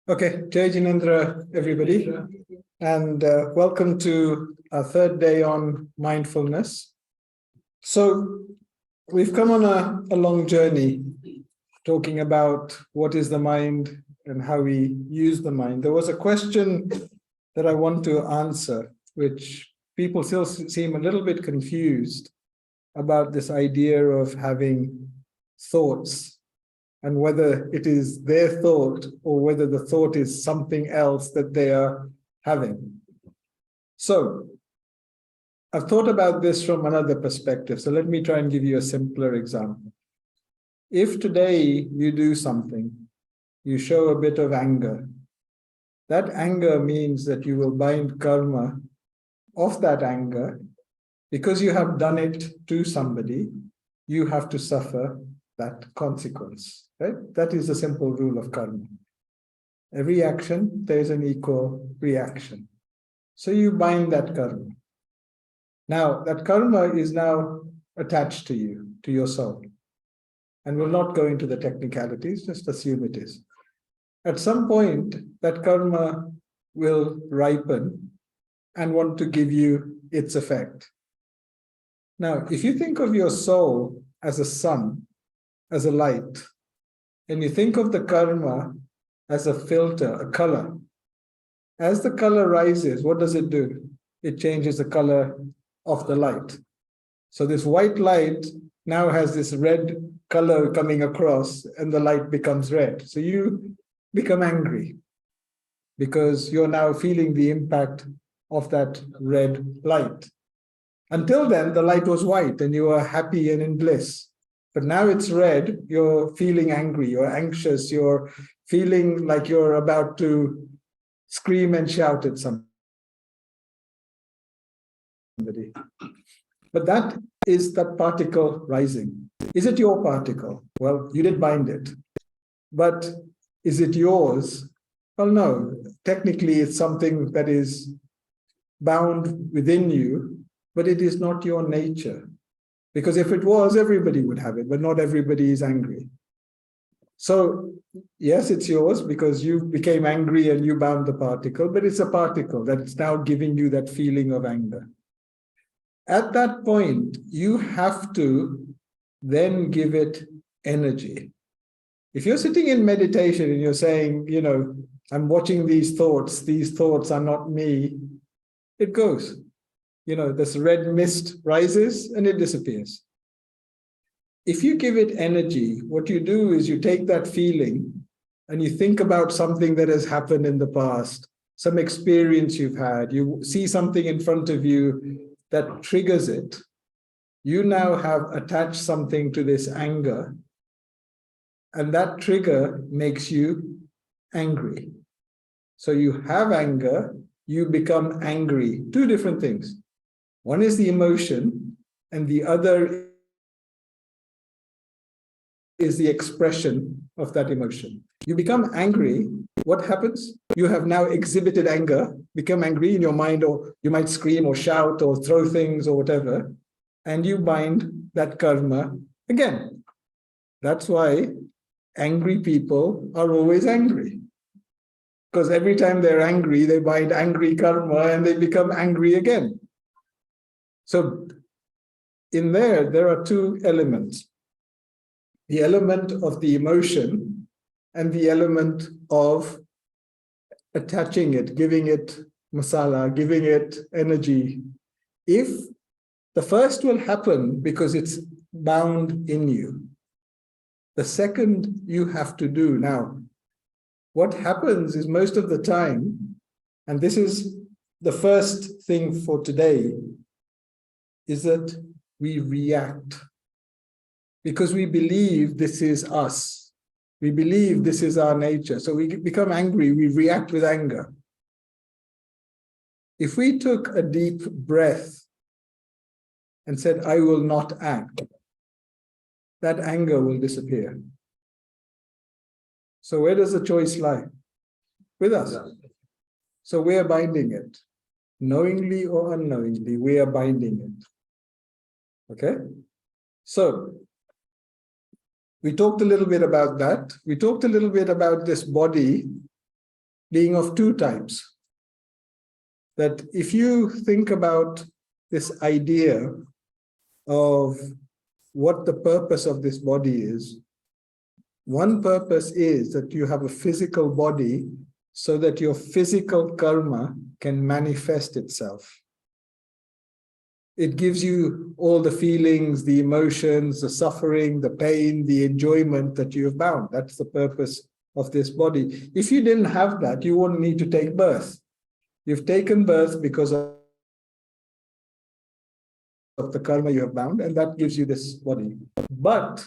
Okay, Jai Jinendra, everybody, and welcome to our third day on mindfulness. So we've come on a long journey talking about what is the mind and how we use the mind. There was a question that I want to answer, which people still seem a little bit confused about this idea of having thoughts, and whether it is their thought or whether the thought is something else that they are having. So I've thought about this from another perspective. So let me try and give you a simpler example. If today you do something, you show a bit of anger, that anger means that you will bind karma of that anger. Because you have done it to somebody, you have to suffer that consequence, right? That is the simple rule of karma. Every action, there is an equal reaction. So you bind that karma. Now, that karma is now attached to you, to your soul. And we'll not go into the technicalities, just assume it is. At some point, that karma will ripen and want to give you its effect. Now, if you think of your soul as a sun, as a light, and you think of the karma as a filter, a color. As the color rises, what does it do? It changes the color of the light. So this white light now has this red color coming across, and the light becomes red. So you become angry because you're now feeling the impact of that red light. Until then, the light was white and you were happy and in bliss. But now it's red, you're feeling angry, you're anxious, you're feeling like you're about to scream and shout at somebody. But that is that particle rising. Is it your particle? Well, you did bind it. But is it yours? Well, no. Technically, it's something that is bound within you, but it is not your nature. Because if it was, everybody would have it, but not everybody is angry. So, yes, it's yours because you became angry and you bound the particle, but it's a particle that's now giving you that feeling of anger. At that point, you have to then give it energy. If you're sitting in meditation and you're saying, I'm watching these thoughts are not me, it goes. This red mist rises and it disappears. If you give it energy, what you do is you take that feeling and you think about something that has happened in the past, some experience you've had, you see something in front of you that triggers it. You now have attached something to this anger, and that trigger makes you angry. So you have anger, you become angry. Two different things. One is the emotion, and the other is the expression of that emotion. You become angry. What happens? You have now exhibited anger, become angry in your mind, or you might scream or shout or throw things or whatever, and you bind that karma again. That's why angry people are always angry. Because every time they're angry, they bind angry karma and they become angry again. So in there are two elements. The element of the emotion and the element of attaching it, giving it masala, giving it energy. If the first will happen because it's bound in you, the second you have to do. Now, what happens is most of the time, and this is the first thing for today, is that we react because we believe this is us. We believe this is our nature. So we become angry, we react with anger. If we took a deep breath and said, I will not act, that anger will disappear. So where does the choice lie? With us. So we are binding it. Knowingly or unknowingly, we are binding it. Okay? So we talked a little bit about that. We talked a little bit about this body being of two types. That if you think about this idea of what the purpose of this body is, one purpose is that you have a physical body so that your physical karma can manifest itself. It gives you all the feelings, the emotions, the suffering, the pain, the enjoyment that you have bound. That's the purpose of this body. If you didn't have that, you wouldn't need to take birth. You've taken birth because of the karma you have bound, and that gives you this body. But,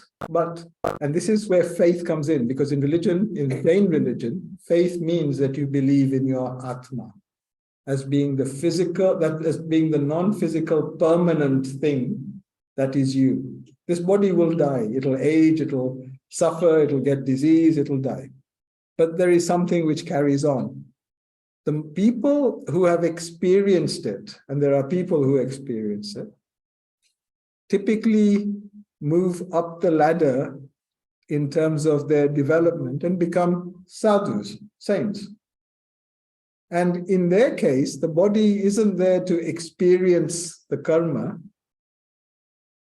and this is where faith comes in, because in religion, in plain religion, faith means that you believe in your Atma as being the physical, that as being the non-physical permanent thing that is you. This body will die, it'll age, it'll suffer, it'll get disease, it'll die. But there is something which carries on. The people who have experienced it, and there are people who experience it, typically move up the ladder in terms of their development and become sadhus, saints. And in their case, the body isn't there to experience the karma.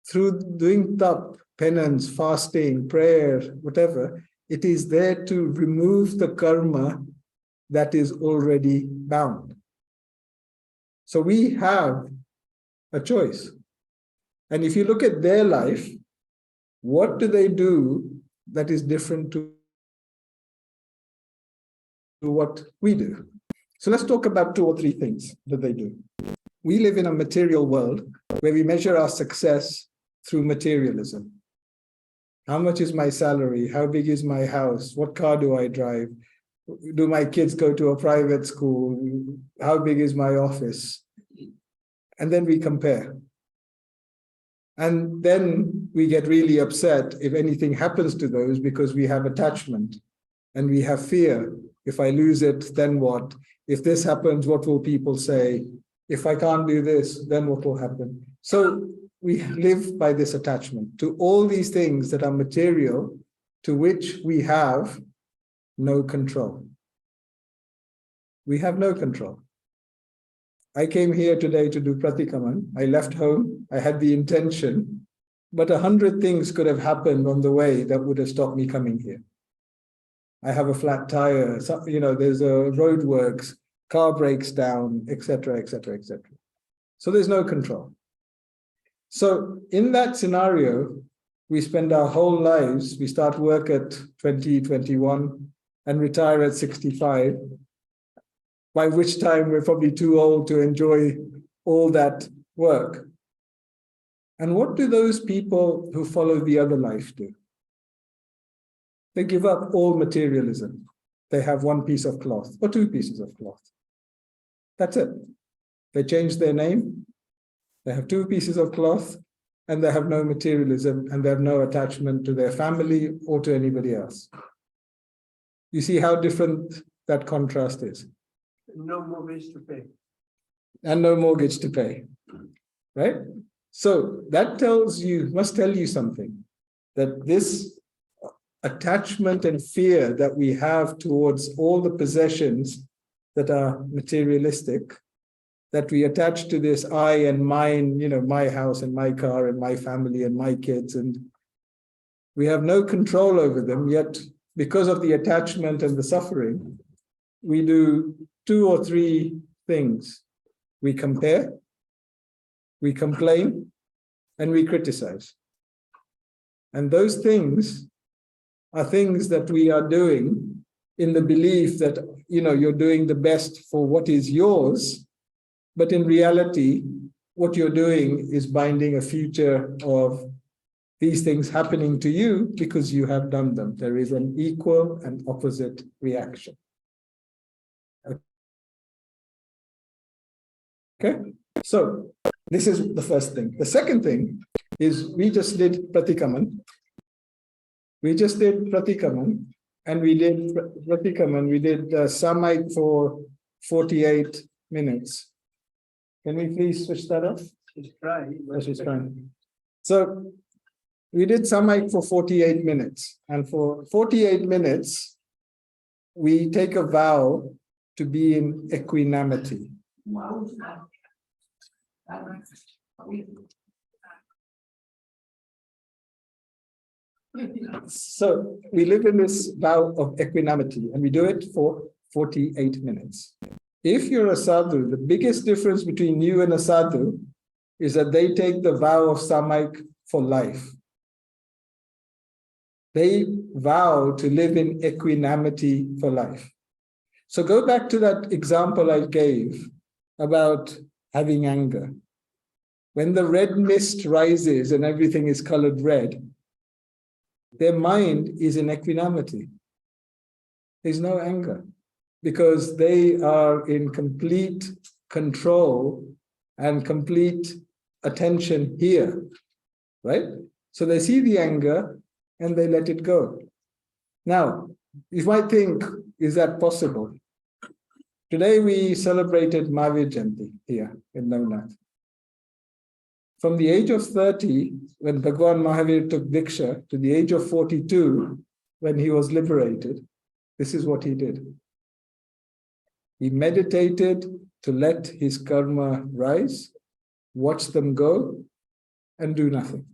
Through doing tap, penance, fasting, prayer, whatever, it is there to remove the karma that is already bound. So we have a choice. And if you look at their life, what do they do that is different to what we do? So let's talk about 2 or 3 things that they do. We live in a material world where we measure our success through materialism. How much is my salary? How big is my house? What car do I drive? Do my kids go to a private school? How big is my office? And then we compare. And then we get really upset if anything happens to those because we have attachment and we have fear. If I lose it, then what? If this happens, what will people say? If I can't do this, then what will happen? So we live by this attachment to all these things that are material, to which we have no control. We have no control. I came here today to do pratikaman. I left home. I had the intention, but 100 things could have happened on the way that would have stopped me coming here. I have a flat tire, there's a roadworks, car breaks down, etc., etc., etc. So there's no control. So in that scenario, we spend our whole lives, we start work at 20, 21 and retire at 65, by which time we're probably too old to enjoy all that work. And what do those people who follow the other life do? They give up all materialism. They have 1 piece of cloth or 2 pieces of cloth. That's it. They change their name. They have 2 pieces of cloth and they have no materialism and they have no attachment to their family or to anybody else. You see how different that contrast is. No mortgage to pay. And no mortgage to pay, right? So that must tell you something, that this attachment and fear that we have towards all the possessions that are materialistic, that we attach to this I and mine, my house and my car and my family and my kids, and we have no control over them, yet because of the attachment and the suffering, we do 2 or 3 things. We compare, we complain, and we criticize. And those things are things that we are doing in the belief that, you're doing the best for what is yours, but in reality, what you're doing is binding a future of these things happening to you because you have done them. There is an equal and opposite reaction. Okay, so this is the first thing. The second thing is we just did pratikaman. We just did pratikaman, and we did pratikaman. We did samait for 48 minutes. Can we please switch that off? She's trying. Yes, she's trying. So we did samait for 48 minutes, and for 48 minutes, we take a vow to be in equanimity. So we live in this vow of equanimity, and we do it for 48 minutes. If you're a sadhu, the biggest difference between you and a sadhu is that they take the vow of samayik for life. They vow to live in equanimity for life. So go back to that example I gave about having anger. When the red mist rises and everything is colored red, their mind is in equanimity. There's no anger because they are in complete control and complete attention here, right? So they see the anger and they let it go. Now, you might think, is that possible? Today we celebrated Mahavir Jayanti here in Navnath. From the age of 30, when Bhagwan Mahavir took Diksha, to the age of 42, when he was liberated, this is what he did. He meditated to let his karma rise, watch them go, and do nothing.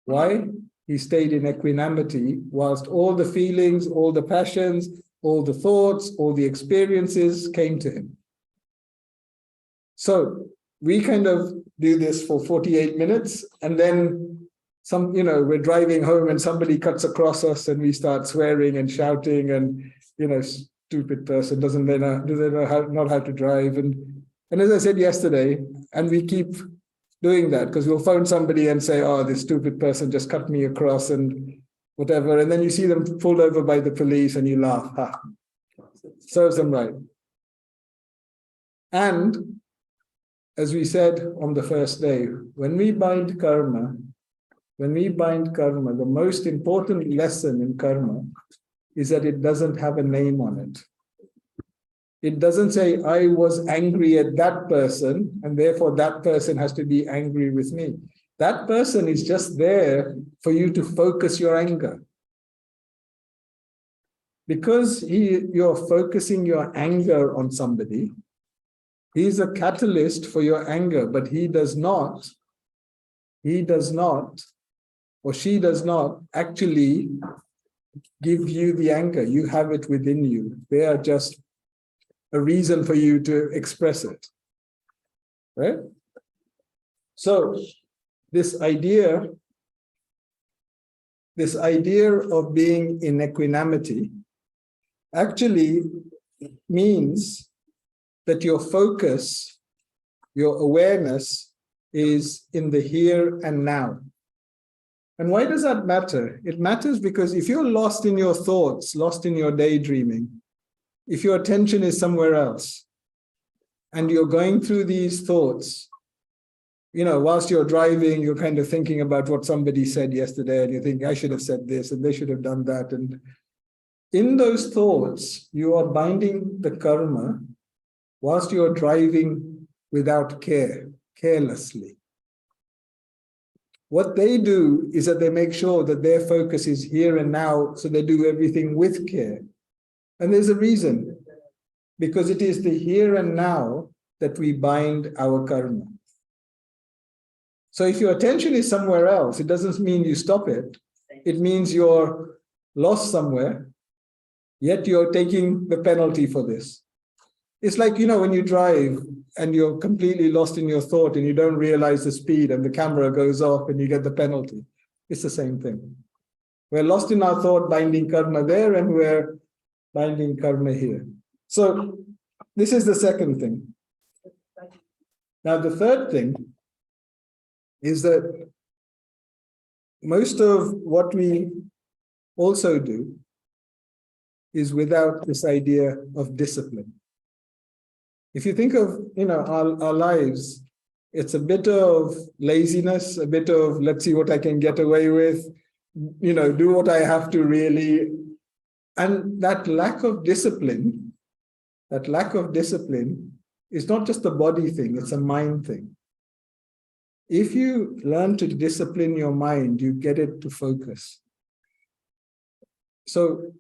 Why? He stayed in equanimity whilst all the feelings, all the passions, all the thoughts, all the experiences came to him. So we kind of do this for 48 minutes, and then we're driving home and somebody cuts across us and we start swearing and shouting and, stupid person, do they know how to drive? And as I said yesterday, and we keep doing that because we'll phone somebody and say, oh, this stupid person just cut me across and whatever. And then you see them pulled over by the police and you laugh. Ha. Serves them right. And as we said on the first day, when we bind karma, the most important lesson in karma is that it doesn't have a name on it. It doesn't say, I was angry at that person, and therefore that person has to be angry with me. That person is just there for you to focus your anger. Because you're focusing your anger on somebody, he's a catalyst for your anger, but he does not, or she does not actually give you the anger. You have it within you. They are just a reason for you to express it, right? So this idea of being in equanimity actually means that your focus, your awareness is in the here and now. And why does that matter? It matters because if you're lost in your thoughts, lost in your daydreaming, if your attention is somewhere else, and you're going through these thoughts, whilst you're driving, you're kind of thinking about what somebody said yesterday, and you think, I should have said this, and they should have done that. And in those thoughts, you are binding the karma whilst you're driving without care, carelessly. What they do is that they make sure that their focus is here and now, so they do everything with care. And there's a reason, because it is the here and now that we bind our karma. So if your attention is somewhere else, it doesn't mean you stop it. It means you're lost somewhere, yet you're taking the penalty for this. It's like, when you drive and you're completely lost in your thought and you don't realize the speed and the camera goes off and you get the penalty. It's the same thing. We're lost in our thought, binding karma there, and we're binding karma here. So this is the second thing. Now, the third thing is that most of what we also do is without this idea of discipline. If you think of our lives, it's a bit of laziness, a bit of let's see what I can get away with, do what I have to really. And that lack of discipline is not just a body thing, it's a mind thing. If you learn to discipline your mind, you get it to focus. So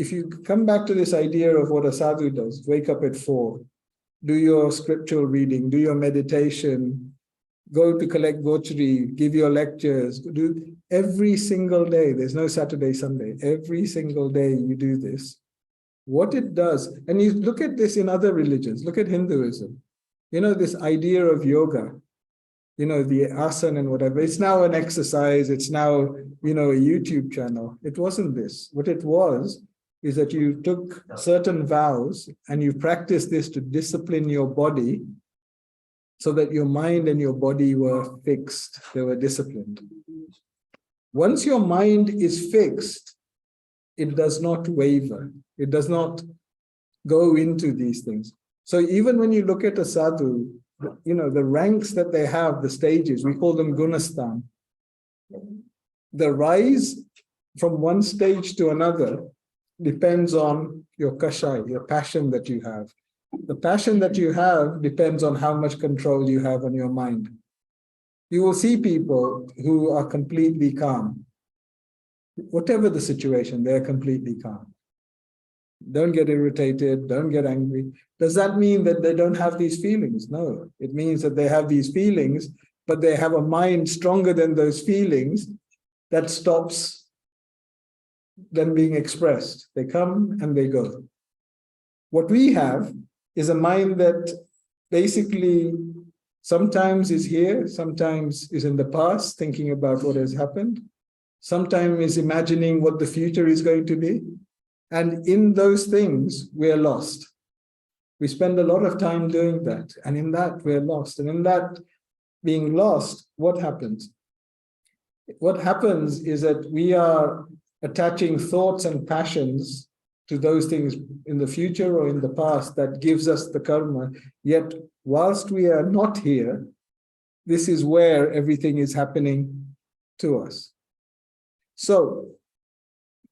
if you come back to this idea of what a sadhu does, wake up at 4, do your scriptural reading, do your meditation, go to collect vouchery, give your lectures, do every single day. There's no Saturday, Sunday. Every single day you do this. What it does, and you look at this in other religions, look at Hinduism. You know, this idea of yoga, you know, the asana and whatever, it's now an exercise, it's now, you know, a YouTube channel. It wasn't this. What it was is that you took certain vows and you practiced this to discipline your body so that your mind and your body were fixed, they were disciplined. Once your mind is fixed, it does not waver. It does not go into these things. So even when you look at a sadhu, you know, the ranks that they have, the stages, we call them gunastan. The rise from one stage to another depends on your kashai, your passion that you have. The passion that you have depends on how much control you have on your mind. You will see people who are completely calm. Whatever the situation, they're completely calm. Don't get irritated, don't get angry. Does that mean that they don't have these feelings? No, it means that they have these feelings, but they have a mind stronger than those feelings that stops them being expressed. They come and they go. What we have is a mind that basically sometimes is here, sometimes is in the past, thinking about what has happened, sometimes is imagining what the future is going to be. And in those things, we're lost. We spend a lot of time doing that. And in that, we're lost. And in that being lost, what happens? What happens is that we are attaching thoughts and passions to those things in the future or in the past that gives us the karma. Yet, whilst we are not here, this is where everything is happening to us. So,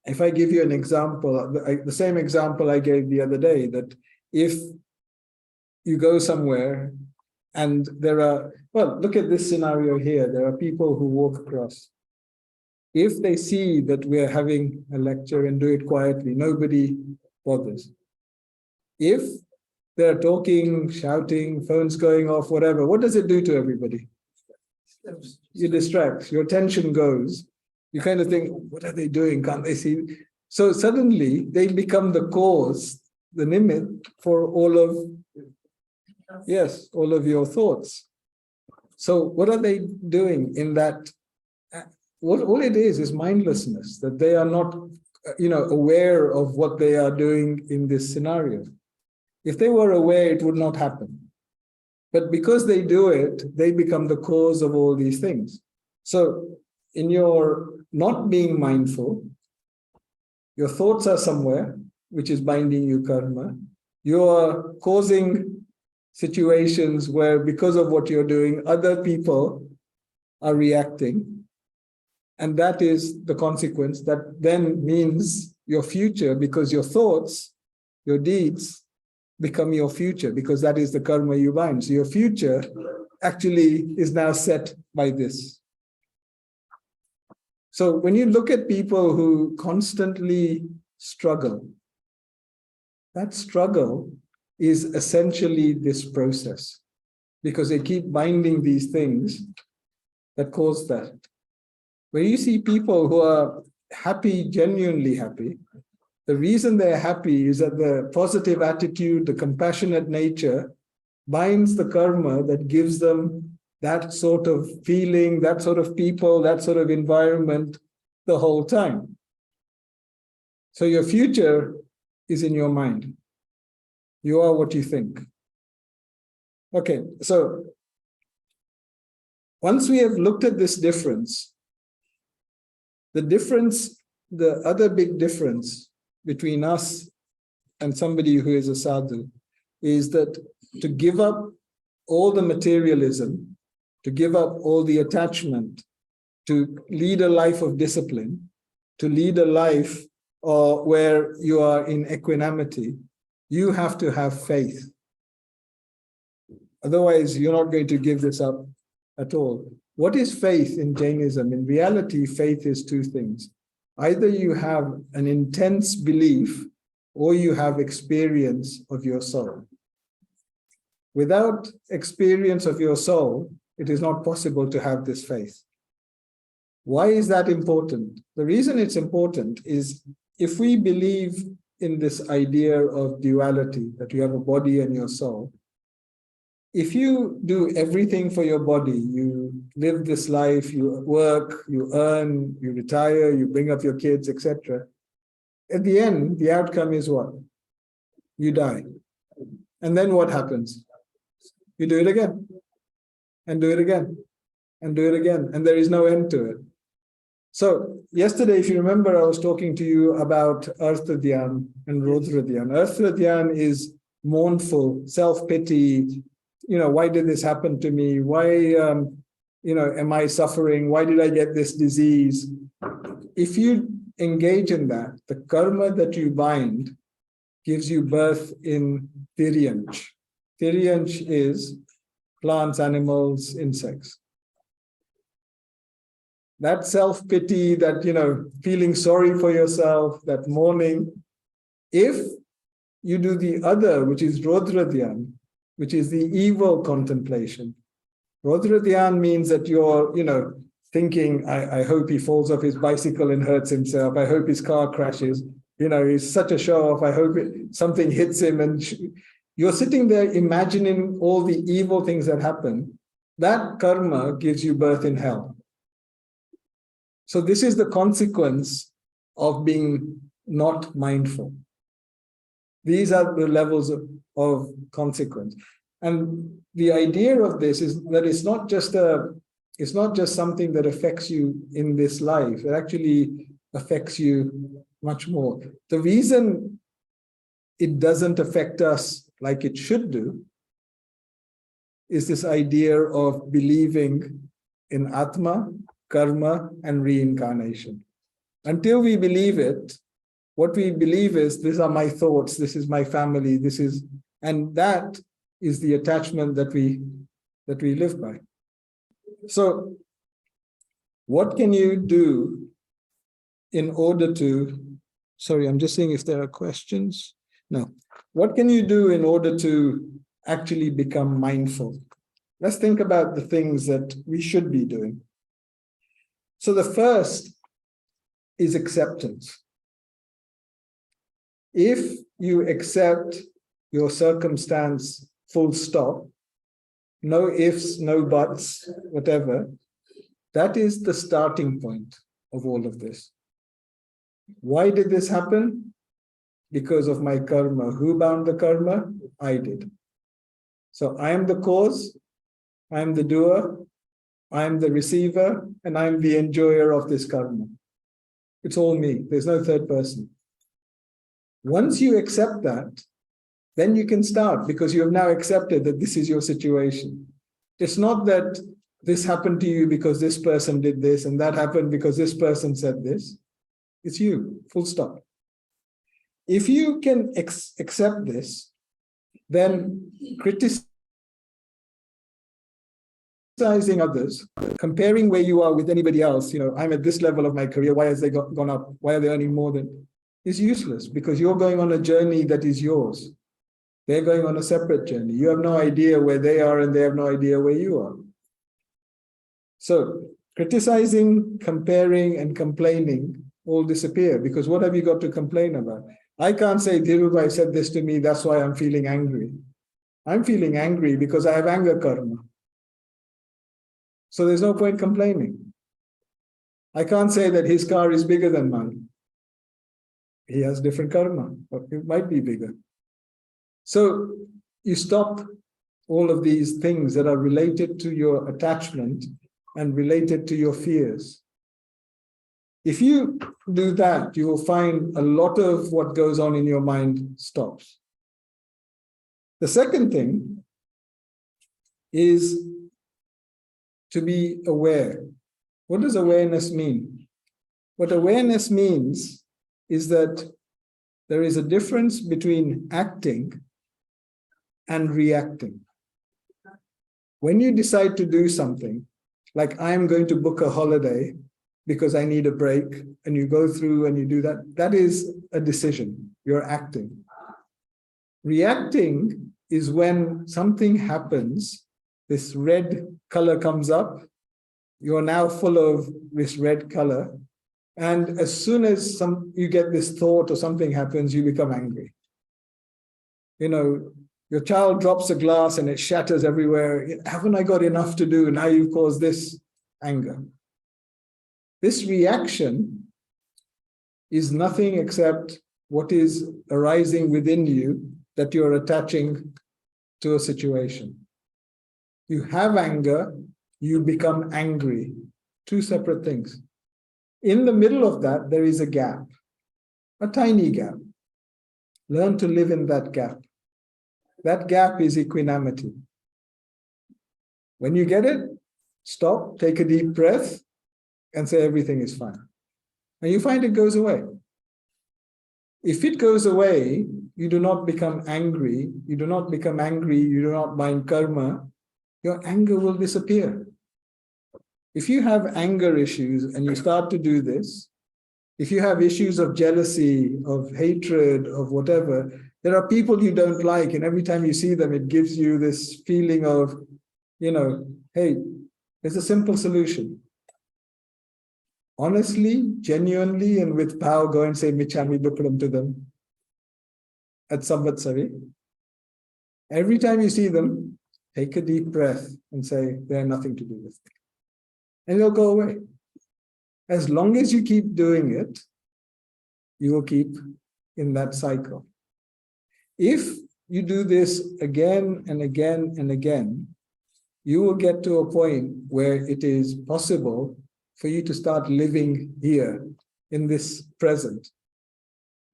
if I give you an example, the same example I gave the other day, that if you go somewhere and there are, well, look at this scenario here. There are people who walk across. If they see that we're having a lecture and do it quietly, nobody bothers. If they're talking, shouting, phones going off, whatever, what does it do to everybody? You distract, your attention goes. You kind of think, what are they doing? Can't they see? So suddenly they become the cause, the nimit for all of, yes, all of your thoughts. So what are they doing in that? What all it is mindlessness, that they are not, aware of what they are doing in this scenario. If they were aware, it would not happen. But because they do it, they become the cause of all these things. So in your not being mindful, your thoughts are somewhere, which is binding you karma. You are causing situations where, because of what you're doing, other people are reacting. And that is the consequence. That then means your future, because your thoughts, your deeds become your future, because that is the karma you bind. So your future actually is now set by this. So when you look at people who constantly struggle, that struggle is essentially this process, because they keep binding these things that cause that. When you see people who are happy, genuinely happy, the reason they're happy is that the positive attitude, the compassionate nature binds the karma that gives them that sort of feeling, that sort of people, that sort of environment the whole time. So your future is in your mind. You are what you think. Okay, so once we have looked at this difference, the other big difference between us and somebody who is a sadhu is that to give up all the materialism, to give up all the attachment, to lead a life of discipline, to lead a life where you are in equanimity, you have to have faith. Otherwise, you're not going to give this up at all. What is faith in Jainism? In reality, faith is two things. Either you have an intense belief or you have experience of your soul. Without experience of your soul, it is not possible to have this faith. Why is that important? The reason it's important is if we believe in this idea of duality, that you have a body and your soul, if you do everything for your body, you live this life, you work, you earn, you retire, you bring up your kids, etc. At the end, the outcome is what? You die. And then what happens? You do it again, and do it again, and do it again, and there is no end to it. So yesterday, if you remember, I was talking to you about Artha Dhyan and Rodra Dhyan. Artha Dhyan is mournful, self-pity. Why did this happen to me? Why, am I suffering? Why did I get this disease? If you engage in that, the karma that you bind gives you birth in Tiryanch. Tiryanch is plants, animals, insects. That self-pity, that, feeling sorry for yourself, that mourning, if you do the other, which is Rodra Dhyan, which is the evil contemplation. Rodra Dhyan means that you're, thinking, I hope he falls off his bicycle and hurts himself. I hope his car crashes. He's such a show-off. I hope something hits him. And you're sitting there imagining all the evil things that happen. That karma gives you birth in hell. So this is the consequence of being not mindful. These are the levels of consequence. And the idea of this is that it's not just something that affects you in this life. It actually affects you much more. The reason it doesn't affect us like it should do is this idea of believing in Atma, karma, and reincarnation. Until we believe it, what we believe is, these are my thoughts, this is my family, and that is the attachment that we live by. So, what can you do in order to, sorry, I'm just seeing if there are questions. No. What can you do in order to actually become mindful? Let's think about the things that we should be doing. So the first is acceptance. If you accept your circumstance, full stop, no ifs, no buts, whatever, that is the starting point of all of this. Why did this happen? Because of my karma. Who bound the karma? I did. So I am the cause, I am the doer, I am the receiver, and I am the enjoyer of this karma. It's all me. There's no third person. Once you accept that, then you can start, because you have now accepted that this is your situation. It's not that this happened to you because this person did this, and that happened because this person said this. It's you, full stop. If you can accept this, then criticizing others, comparing where you are with anybody else, I'm at this level of my career, why has they gone up? Why are they earning more than? Is useless, because you're going on a journey that is yours. They're going on a separate journey. You have no idea where they are, and they have no idea where you are. So criticizing, comparing, and complaining all disappear, because what have you got to complain about? I can't say, Dhirubhai said this to me, that's why I'm feeling angry. I'm feeling angry because I have anger karma. So there's no point complaining. I can't say that his car is bigger than mine. He has different karma, but it might be bigger. So you stop all of these things that are related to your attachment and related to your fears. If you do that, you will find a lot of what goes on in your mind stops. The second thing is to be aware. What does awareness mean? What awareness means is that there is a difference between acting and reacting. When you decide to do something, like I'm going to book a holiday, because I need a break, and you go through and you do that. That is a decision. You're acting. Reacting is when something happens, this red color comes up, you're now full of this red color, and as soon as you get this thought or something happens, you become angry. You know, your child drops a glass and it shatters everywhere. Haven't I got enough to do? Now you've caused this anger. This reaction is nothing except what is arising within you that you're attaching to a situation. You have anger, you become angry. Two separate things. In the middle of that, there is a gap, a tiny gap. Learn to live in that gap. That gap is equanimity. When you get it, stop, take a deep breath, and say everything is fine. And you find it goes away. If it goes away, you do not become angry. You do not become angry. You do not mind karma. Your anger will disappear. If you have anger issues and you start to do this, if you have issues of jealousy, of hatred, of whatever, there are people you don't like, and every time you see them, it gives you this feeling of, hey, there's a simple solution. Honestly, genuinely, and with power, go and say Michami Dukram to them at Samvatsari. Every time you see them, take a deep breath and say, they have nothing to do with it. And they'll go away. As long as you keep doing it, you will keep in that cycle. If you do this again and again and again, you will get to a point where it is possible for you to start living here in this present.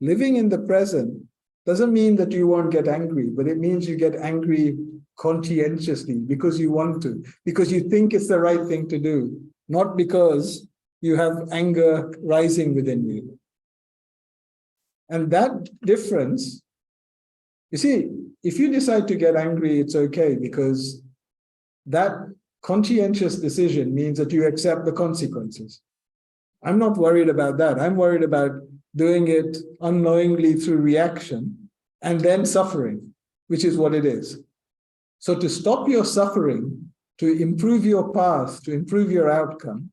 Living in the present doesn't mean that you won't get angry, but it means you get angry conscientiously because you want to, because you think it's the right thing to do, not because you have anger rising within you. And that difference, you see, if you decide to get angry, it's okay, because that conscientious decision means that you accept the consequences. I'm not worried about that. I'm worried about doing it unknowingly through reaction and then suffering, which is what it is. So to stop your suffering, to improve your path, to improve your outcome,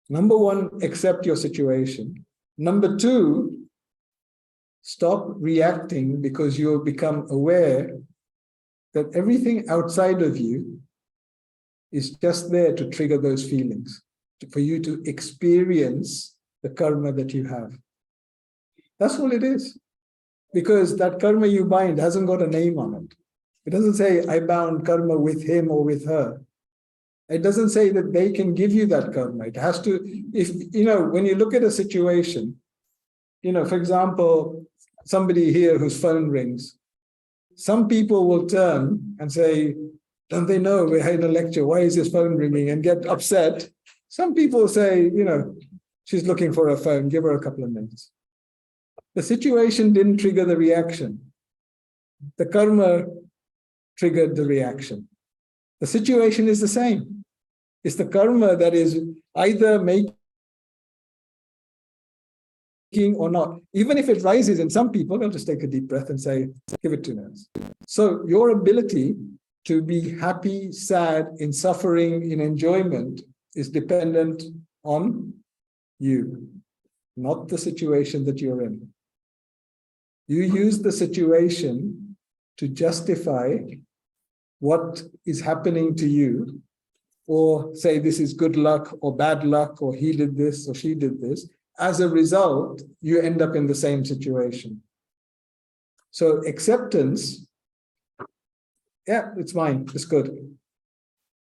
number one, accept your situation. Number two, stop reacting, because you'll become aware that everything outside of you is just there to trigger those feelings, for you to experience the karma that you have. That's all it is. Because that karma you bind hasn't got a name on it. It doesn't say, I bound karma with him or with her. It doesn't say that they can give you that karma. It has to, when you look at a situation, for example, somebody here whose phone rings, some people will turn and say, don't they know we're having a lecture? Why is this phone ringing? And get upset. Some people say, she's looking for her phone, give her a couple of minutes. The situation didn't trigger the reaction. The karma triggered the reaction. The situation is the same. It's the karma that is either making or not. Even if it rises in some people, they'll just take a deep breath and say, give it 2 minutes. So your ability to be happy, sad, in suffering, in enjoyment is dependent on you, not the situation that you're in. You use the situation to justify what is happening to you, or say this is good luck or bad luck, or he did this or she did this. As a result, you end up in the same situation. So acceptance, yeah, it's mine, it's good.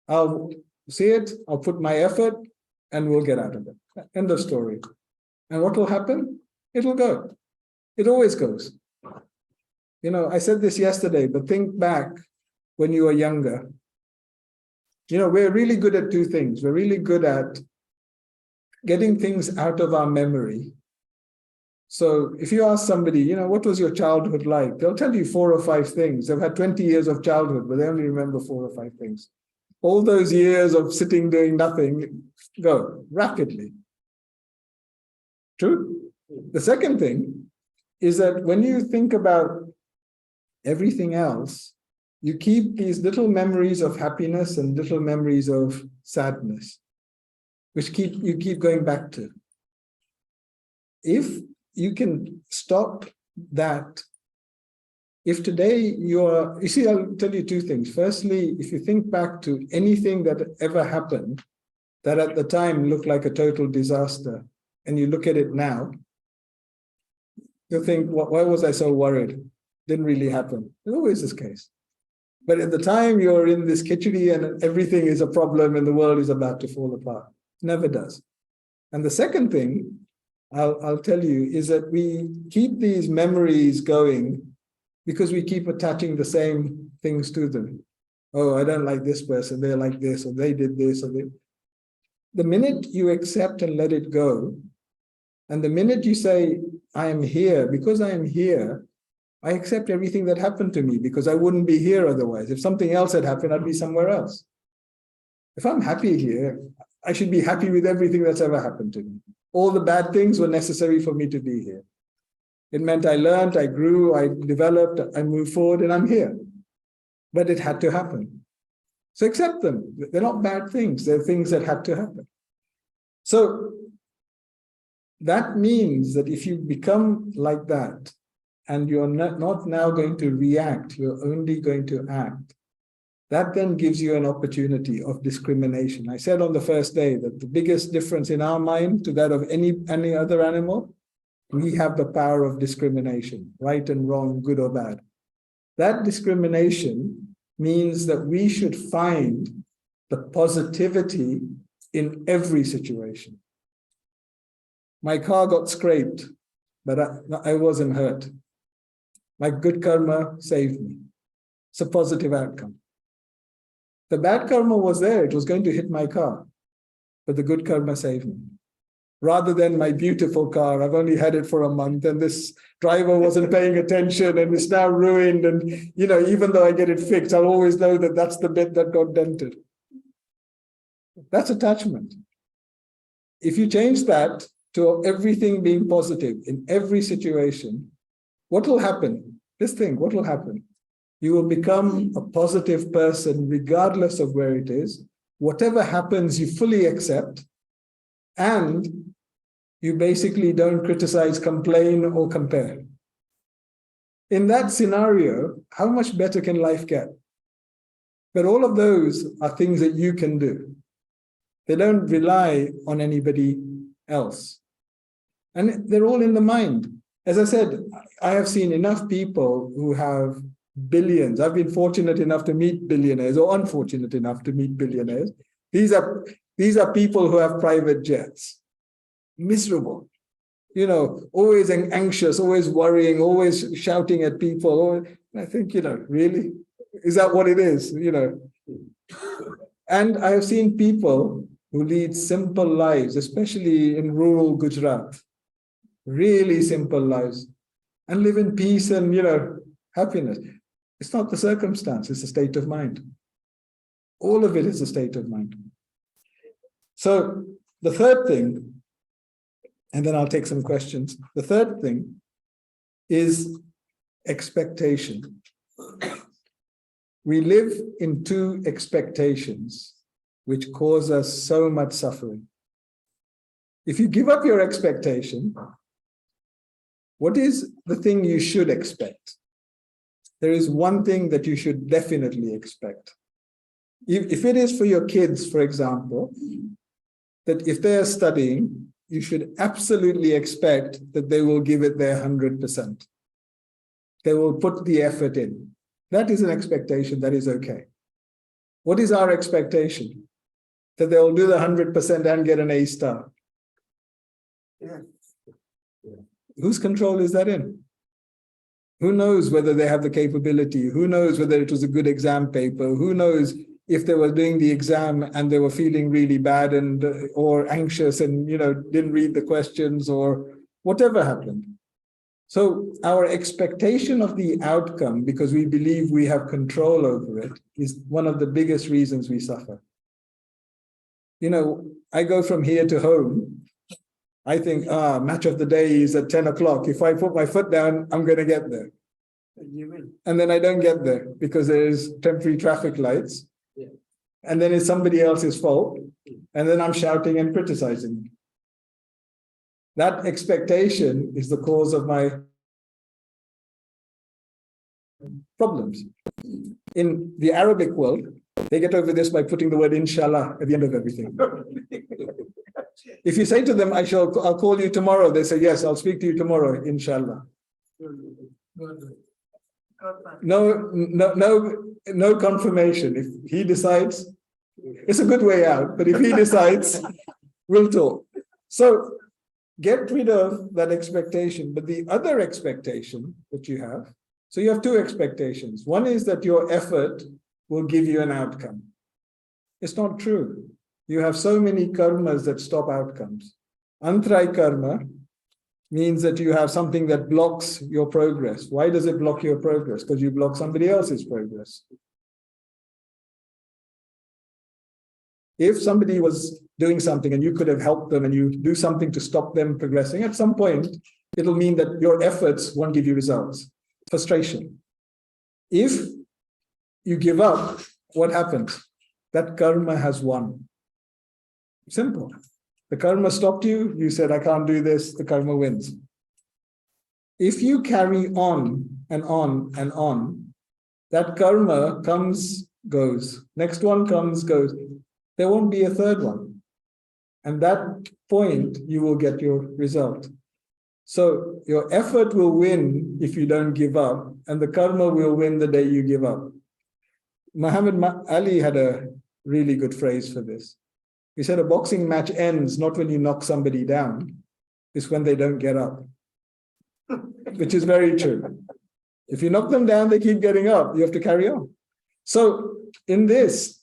I'll see it, I'll put my effort, and we'll get out of it. End of story. And what will happen? It'll go. It always goes. I said this yesterday, but think back when you were younger. We're really good at 2 things. We're really good at getting things out of our memory. So if you ask somebody, what was your childhood like? They'll tell you 4 or 5 things. They've had 20 years of childhood, but they only remember 4 or 5 things. All those years of sitting doing nothing go rapidly. True. The second thing is that when you think about everything else, you keep these little memories of happiness and little memories of sadness, which you keep going back to. If you can stop that, if today you see, I'll tell you two things. Firstly, if you think back to anything that ever happened that at the time looked like a total disaster, and you look at it now, you'll think, why was I so worried? Didn't really happen. It's always this case. But at the time you're in this khichdi and everything is a problem and the world is about to fall apart. Never does. And the second thing I'll tell you is that we keep these memories going because we keep attaching the same things to them. Oh, I don't like this person, they're like this, or they did this, or they. The minute you accept and let it go, and the minute you say, I am here, because I am here, I accept everything that happened to me because I wouldn't be here otherwise. If something else had happened, I'd be somewhere else. If I'm happy here, I should be happy with everything that's ever happened to me. All the bad things were necessary for me to be here. It meant I learned, I grew, I developed, I moved forward, and I'm here. But it had to happen. So accept them. They're not bad things. They're things that had to happen. So that means that if you become like that, and you're not now going to react, you're only going to act, that then gives you an opportunity of discrimination. I said on the first day that the biggest difference in our mind to that of any other animal, we have the power of discrimination, right and wrong, good or bad. That discrimination means that we should find the positivity in every situation. My car got scraped, but I wasn't hurt. My good karma saved me. It's a positive outcome. The bad karma was there. It was going to hit my car, but the good karma saved me. Rather than my beautiful car, I've only had it for a month and this driver wasn't paying attention and it's now ruined. And, even though I get it fixed, I'll always know that that's the bit that got dented. That's attachment. If you change that to everything being positive in every situation, what will happen? This thing, what will happen? You will become a positive person regardless of where it is. Whatever happens, you fully accept. And you basically don't criticize, complain, or compare. In that scenario, how much better can life get? But all of those are things that you can do. They don't rely on anybody else. And they're all in the mind. As I said, I have seen enough people who have billions. I've been fortunate enough to meet billionaires or unfortunate enough to meet billionaires. These are people who have private jets. Miserable. Always anxious, always worrying, always shouting at people. I think, really? Is that what it is? And I have seen people who lead simple lives, especially in rural Gujarat. Really simple lives, and live in peace and, happiness. It's not the circumstance, it's a state of mind. All of it is a state of mind. So the third thing, and then I'll take some questions. The third thing is expectation. We live in two expectations, which cause us so much suffering. If you give up your expectation, what is the thing you should expect? There is one thing that you should definitely expect. If it is for your kids, for example, that if they are studying, you should absolutely expect that they will give it their 100%. They will put the effort in. That is an expectation that is okay. What is our expectation? That they will do the 100% and get an A star. Yeah. Whose control is that in? Who knows whether they have the capability? Who knows whether it was a good exam paper? Who knows if they were doing the exam and they were feeling really bad and or anxious and didn't read the questions or whatever happened? So our expectation of the outcome, because we believe we have control over it, is one of the biggest reasons we suffer. I go from here to home I think, match of the day is at 10 o'clock. If I put my foot down, I'm going to get there. And then I don't get there because there's temporary traffic lights. Yeah. And then it's somebody else's fault. And then I'm shouting and criticizing. That expectation is the cause of my problems. In the Arabic world, they get over this by putting the word inshallah at the end of everything. If you say to them, I'll call you tomorrow, they say, yes, I'll speak to you tomorrow, inshallah. No confirmation. If he decides, it's a good way out, but if he decides, we'll talk. So get rid of that expectation. But the other expectation that you have, so you have two expectations. One is that your effort will give you an outcome. It's not true. You have so many karmas that stop outcomes. Antray karma means that you have something that blocks your progress. Why does it block your progress? Because you block somebody else's progress. If somebody was doing something and you could have helped them and you do something to stop them progressing, at some point, it'll mean that your efforts won't give you results. Frustration. If you give up, what happens? That karma has won. Simple. The karma stopped you, you said, I can't do this, the karma wins. If you carry on and on and on, that karma comes, goes. Next one comes, goes. There won't be a third one. And that point, you will get your result. So your effort will win if you don't give up, and the karma will win the day you give up. Muhammad Ali had a really good phrase for this. He said a boxing match ends not when you knock somebody down, it's when they don't get up, which is very true. If you knock them down, they keep getting up. You have to carry on. So in this,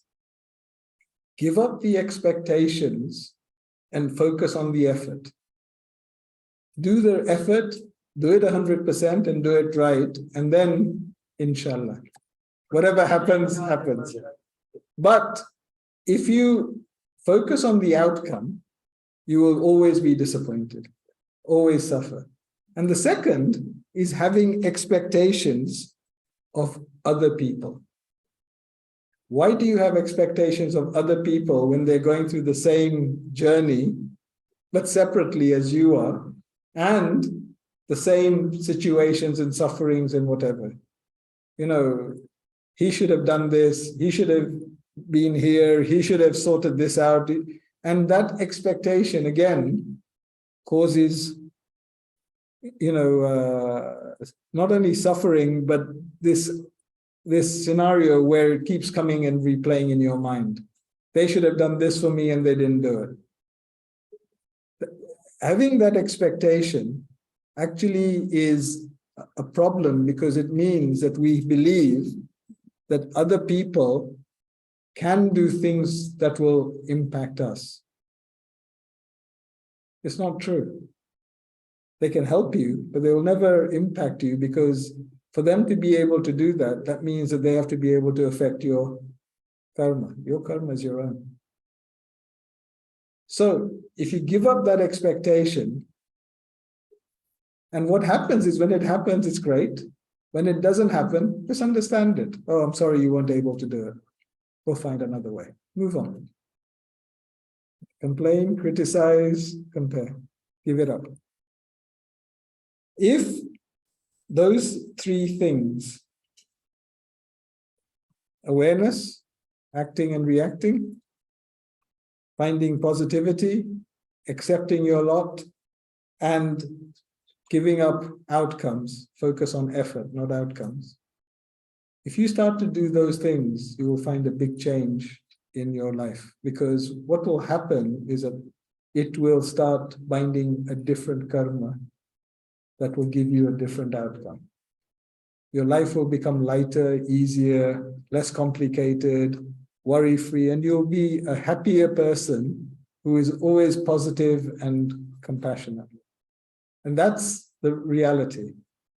give up the expectations and focus on the effort. Do the effort, do it 100% and do it right. And then, inshallah, whatever happens, happens. But if you focus on the outcome, you will always be disappointed, always suffer. And the second is having expectations of other people. Why do you have expectations of other people when they're going through the same journey, but separately as you are, and the same situations and sufferings and whatever? You know, he should have done this, he should have been here, he should have sorted this out. And that expectation, again, causes, not only suffering, but this scenario where it keeps coming and replaying in your mind. They should have done this for me and they didn't do it. Having that expectation actually is a problem, because it means that we believe that other people can do things that will impact us. It's not true. They can help you, but they will never impact you, because for them to be able to do that, that means that they have to be able to affect your karma. Your karma is your own. So if you give up that expectation, and what happens is when it happens, it's great. When it doesn't happen, just understand it. Oh, I'm sorry you weren't able to do it. We'll find another way. Move on. Complain, criticize, compare. Give it up. If those three things, awareness, acting and reacting, finding positivity, accepting your lot, and giving up outcomes, focus on effort, not outcomes. If you start to do those things, you will find a big change in your life, because what will happen is that it will start binding a different karma that will give you a different outcome. Your life will become lighter, easier, less complicated, worry-free, and you'll be a happier person who is always positive and compassionate. And that's the reality.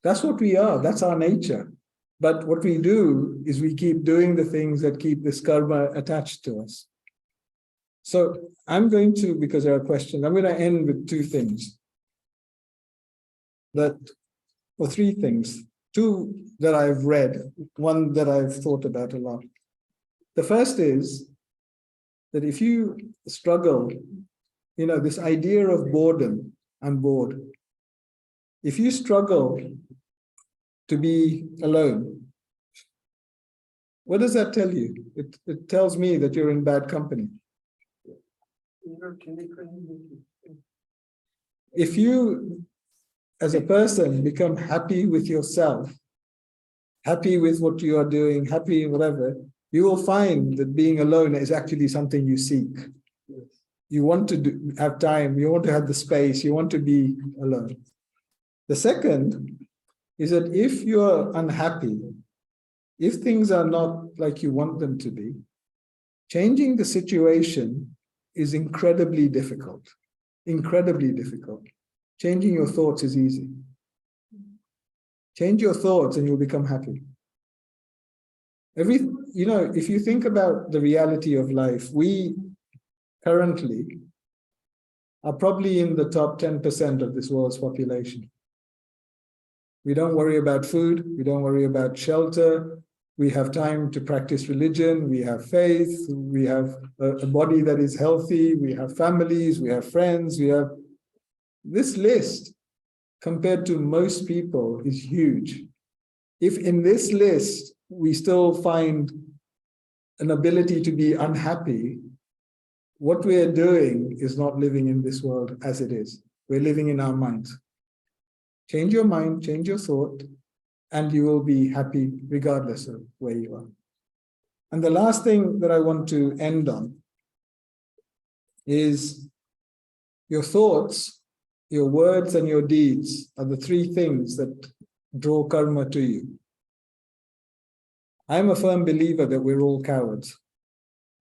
That's what we are. That's our nature. But what we do is we keep doing the things that keep this karma attached to us. So I'm going to, because there are questions, I'm going to end with two things. Or three things. Two that I've read, one that I've thought about a lot. The first is that if you struggle, this idea of boredom, I'm bored. If you struggle to be alone, what does that tell you? It tells me that you're in bad company. If you, as a person, become happy with yourself, happy with what you are doing, happy whatever, you will find that being alone is actually something you seek. You want to have time, you want to have the space, you want to be alone. The second is that if you're unhappy, if things are not like you want them to be, changing the situation is incredibly difficult. Incredibly difficult. Changing your thoughts is easy. Change your thoughts and you'll become happy. If you think about the reality of life, we currently are probably in the top 10% of this world's population. We don't worry about food, we don't worry about shelter, we have time to practice religion, we have faith, we have a body that is healthy, we have families, we have friends, we have... This list, compared to most people, is huge. If in this list we still find an ability to be unhappy, what we are doing is not living in this world as it is. We're living in our minds. Change your mind, change your thought, and you will be happy regardless of where you are. And the last thing that I want to end on is your thoughts, your words, and your deeds are the three things that draw karma to you. I'm a firm believer that we're all cowards.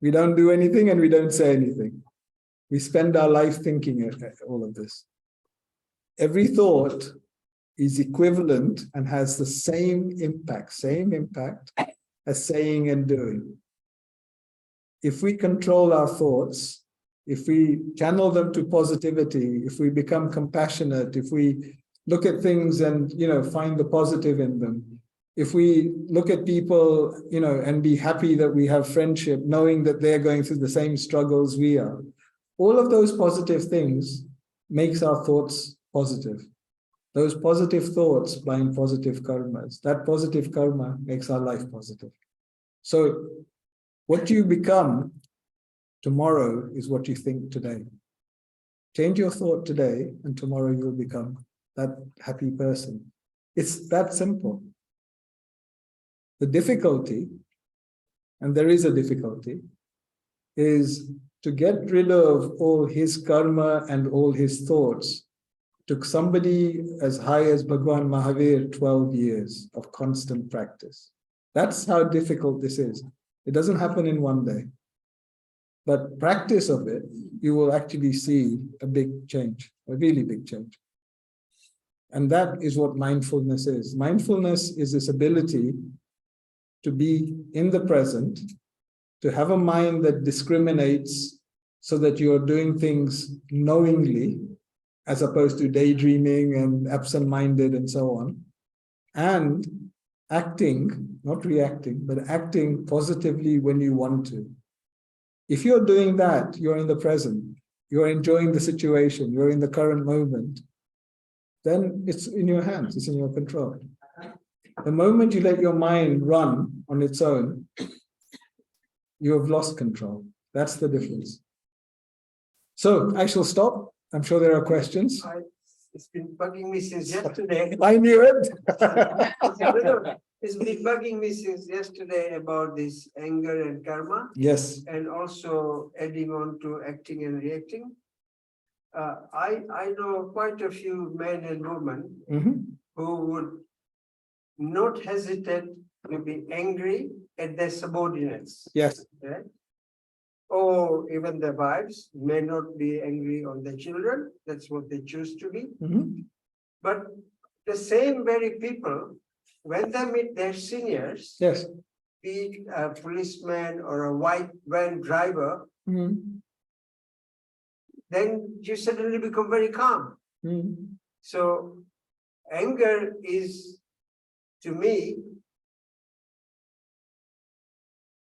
We don't do anything and we don't say anything. We spend our life thinking all of this. Every thought is equivalent and has the same impact as saying and doing. If we control our thoughts, if we channel them to positivity, if we become compassionate, if we look at things and find the positive in them, if we look at people and be happy that we have friendship, knowing that they're going through the same struggles we are, all of those positive things makes our thoughts positive. Those positive thoughts bind positive karmas. That positive karma makes our life positive. So what you become tomorrow is what you think today. Change your thought today, and tomorrow you'll become that happy person. It's that simple. The difficulty, and there is a difficulty, is to get rid of all his karma and all his thoughts. Took somebody as high as Bhagwan Mahavir 12 years of constant practice. That's how difficult this is. It doesn't happen in one day. But practice of it, you will actually see a big change, a really big change. And that is what mindfulness is. Mindfulness is this ability to be in the present, to have a mind that discriminates so that you're doing things knowingly, as opposed to daydreaming and absent-minded and so on, and acting, not reacting, but acting positively when you want to. If you're doing that, you're in the present, you're enjoying the situation, you're in the current moment, then it's in your hands, it's in your control. The moment you let your mind run on its own, you have lost control. That's the difference. So I shall stop. I'm sure there are questions. It's been bugging me since yesterday. I knew it. It's been bugging me since yesterday about this anger and karma. Yes. And also adding on to acting and reacting. I know quite a few men and women who would not hesitate to be angry at their subordinates. Yes. Right? Or even their wives may not be angry on their children. That's what they choose to be. But the same very people, when they meet their seniors, Yes. be it a policeman or a white van driver, then you suddenly become very calm. So anger is, to me,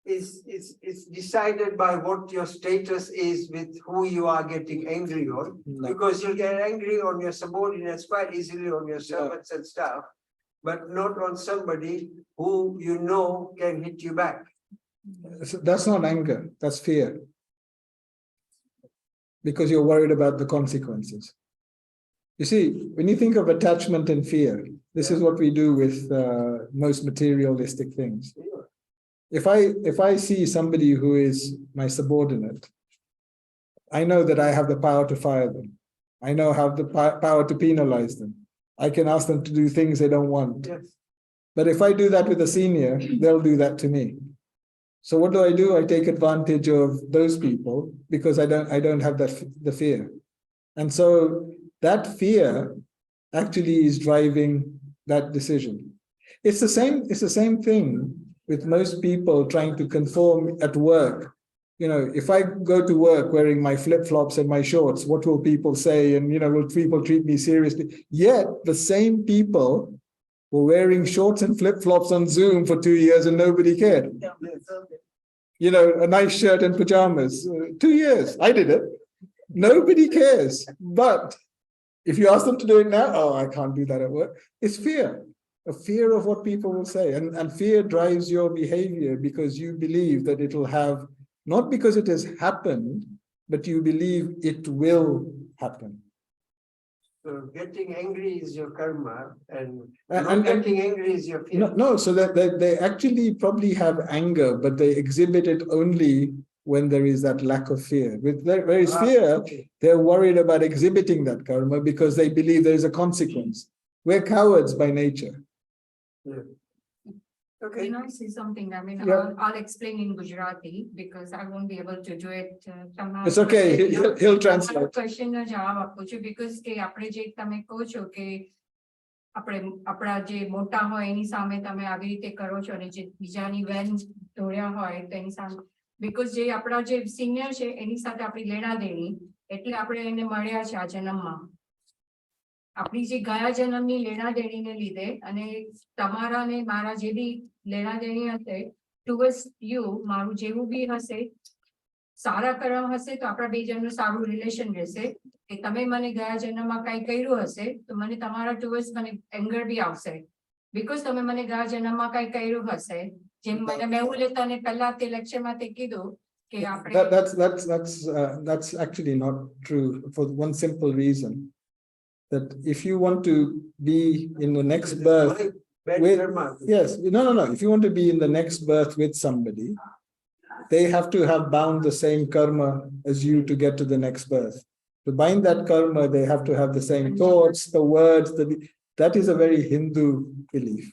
is decided by what your status is with who you are getting angry on. Because you get angry on your subordinates quite easily, on your servants and stuff, but not on somebody who you know can hit you back. So that's not anger, that's fear. Because you're worried about the consequences. You see, when you think of attachment and fear, this is what we do with most materialistic things. If I see somebody who is my subordinate, I know that I have the power to fire them. I know I have the power to penalize them. I can ask them to do things they don't want. Yes. But if I do that with a senior, they'll do that to me. So what do? I take advantage of those people because I don't have the fear. And so that fear actually is driving that decision. It's the same thing with most people trying to conform at work. You know, if I go to work wearing my flip-flops and my shorts, what will people say? And, you know, will people treat me seriously? Yet the same people were wearing shorts and flip-flops on Zoom for 2 years and nobody cared. You know, a nice shirt and pajamas, 2 years, I did it. Nobody cares. But if you ask them to do it now, oh, I can't do that at work. It's fear. A fear of what people will say. And fear drives your behavior because you believe that it'll have, not because it has happened, but you believe it will happen. So getting angry is your karma, and getting angry is your fear. No, so that they actually probably have anger, but they exhibit it only when there is that lack of fear. With there is fear, they're worried about exhibiting that karma because they believe there is a consequence. We're cowards by nature. Yeah. Okay. Can I say something? I mean, Yeah. I'll explain in Gujarati because I won't be able to do it. It's okay. He'll translate. Question નો જવાબ આપું છું because કે આપણે જે તમે કહો છો કે આપણા જે મોટા હોય એની સામે તમે આવી રીતે કરો છો અને જે બીજાની વેન દોડ્યા હોય તો એની સામે because જે આપણા જે સિનિયર છે એની સાથે આપણી લેણા દેણી એટલે આપણે એને મળ્યા છે આ જન્મમાં. આપણી જે ગયા જન્મની લેણા દેણીને લીધે અને તમારા ને મારા જે બી લેણા દેણી હશે towards you મારું જેવું બી હશે સારા કર્મ હશે તો આપણા બે જણનું સારું રિલેશન રહેશે કે તમે મને ગયા જન્મમાં કાંઈ કર્યું હશે તો મને તમારા towards મને એંગર બી આવશે because તમે મને ગયા જન્મમાં કાંઈ કર્યું હશે જેમ મને મેહુલ તને પહેલા તે લેક્ચરમાં તે કીધું કે આપણે that's actually not true for one simple reason. That if you want to be in the next birth with, yes, no. If you want to be in the next birth with somebody, they have to have bound the same karma as you to get to the next birth. To bind that karma, they have to have the same thoughts, the words. That is a very Hindu belief.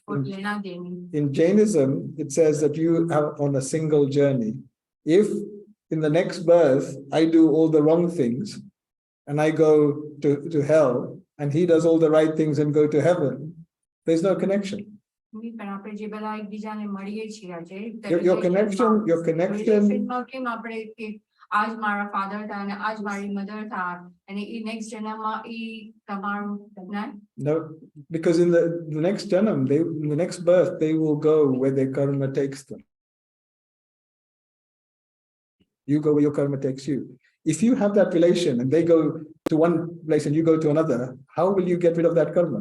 In Jainism, it says that you are on a single journey. If in the next birth, I do all the wrong things and I go to hell, and he does all the right things and go to heaven, there's no connection. Your connection. આજ મારા father હતા અને આજ મારી mother હતા અને ઈ next જન્મમાં ઈ તમારું ના. No, because in the next janam, in the next birth, they will go where their karma takes them. You go where your karma takes you. If you have that relation and they go to one place and you go to another, how will you get rid of that karma?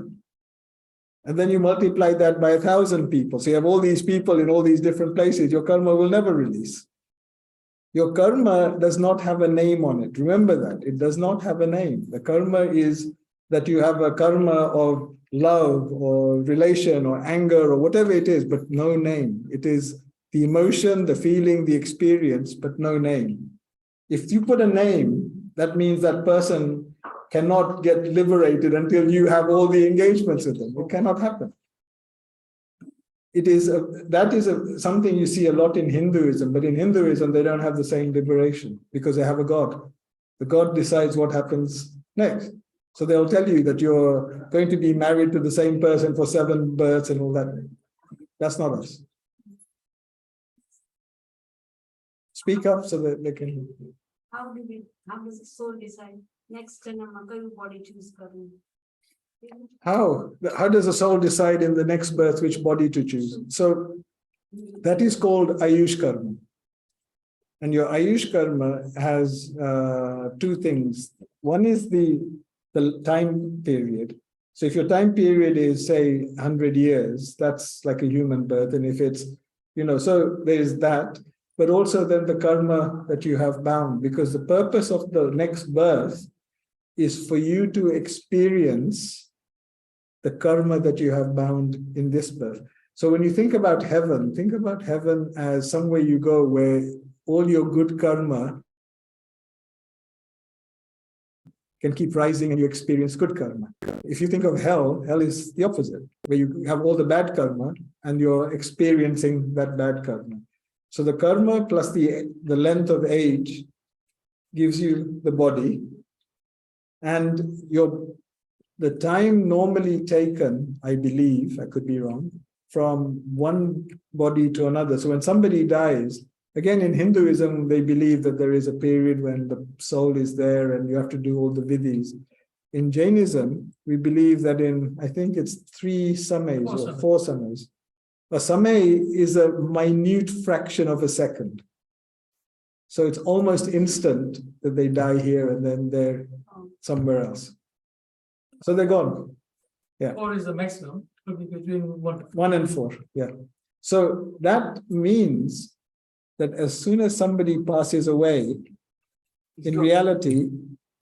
And then you multiply that by 1,000 people. So you have all these people in all these different places. Your karma will never release. Your karma does not have a name on it. Remember that. It does not have a name. The karma is that you have a karma of love or relation or anger or whatever it is, but no name. It is the emotion, the feeling, the experience, but no name. If you put a name, that means that person cannot get liberated until you have all the engagements with them. It cannot happen. That is something you see a lot in Hinduism, but in Hinduism, they don't have the same liberation because they have a God. The God decides what happens next. So they'll tell you that you're going to be married to the same person for 7 births and all that. That's not us. Speak up so that they can. how does the soul decide next janma kayu body choose karnu? How does the soul decide in the next birth which body to choose? So that is called Ayush Karma. And your Ayush Karma has two things. One is the time period. So if your time period is, say, 100 years, that's like a human birth. And if it's, so there's that. But also then the karma that you have bound, because the purpose of the next birth is for you to experience the karma that you have bound in this birth. So when you think about heaven as somewhere you go where all your good karma can keep rising and you experience good karma. If you think of hell is the opposite, where you have all the bad karma and you're experiencing that bad karma. So the karma plus the length of age gives you the body, and the time normally taken, I believe, I could be wrong, from one body to another. So when somebody dies, again, in Hinduism, they believe that there is a period when the soul is there and you have to do all the vidhis. In Jainism, we believe that I think it's 3 samays or 4 samays. A samay is a minute fraction of a second. So it's almost instant that they die here and then they're somewhere else. So they're gone. Yeah. 4 is the maximum. Could be between 1 and 4. Yeah. So that means that as soon as somebody passes away, in reality,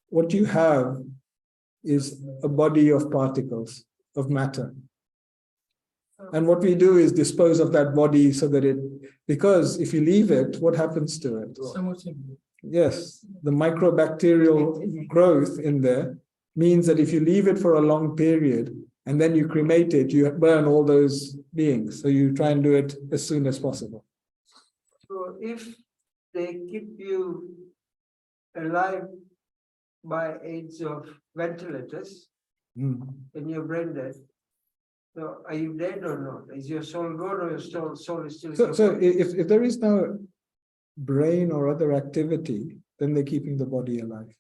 what you have is a body of particles, of matter. And what we do is dispose of that body so that because if you leave it, what happens to it? Yes, the microbacterial growth in there means that if you leave it for a long period and then you cremate it, you burn all those beings. So you try and do it as soon as possible. So if they keep you alive by aids of ventilators and you're brain dead, so are you dead or not? Is your soul gone or your soul is still? So if there is no brain or other activity, then they're keeping the body alive.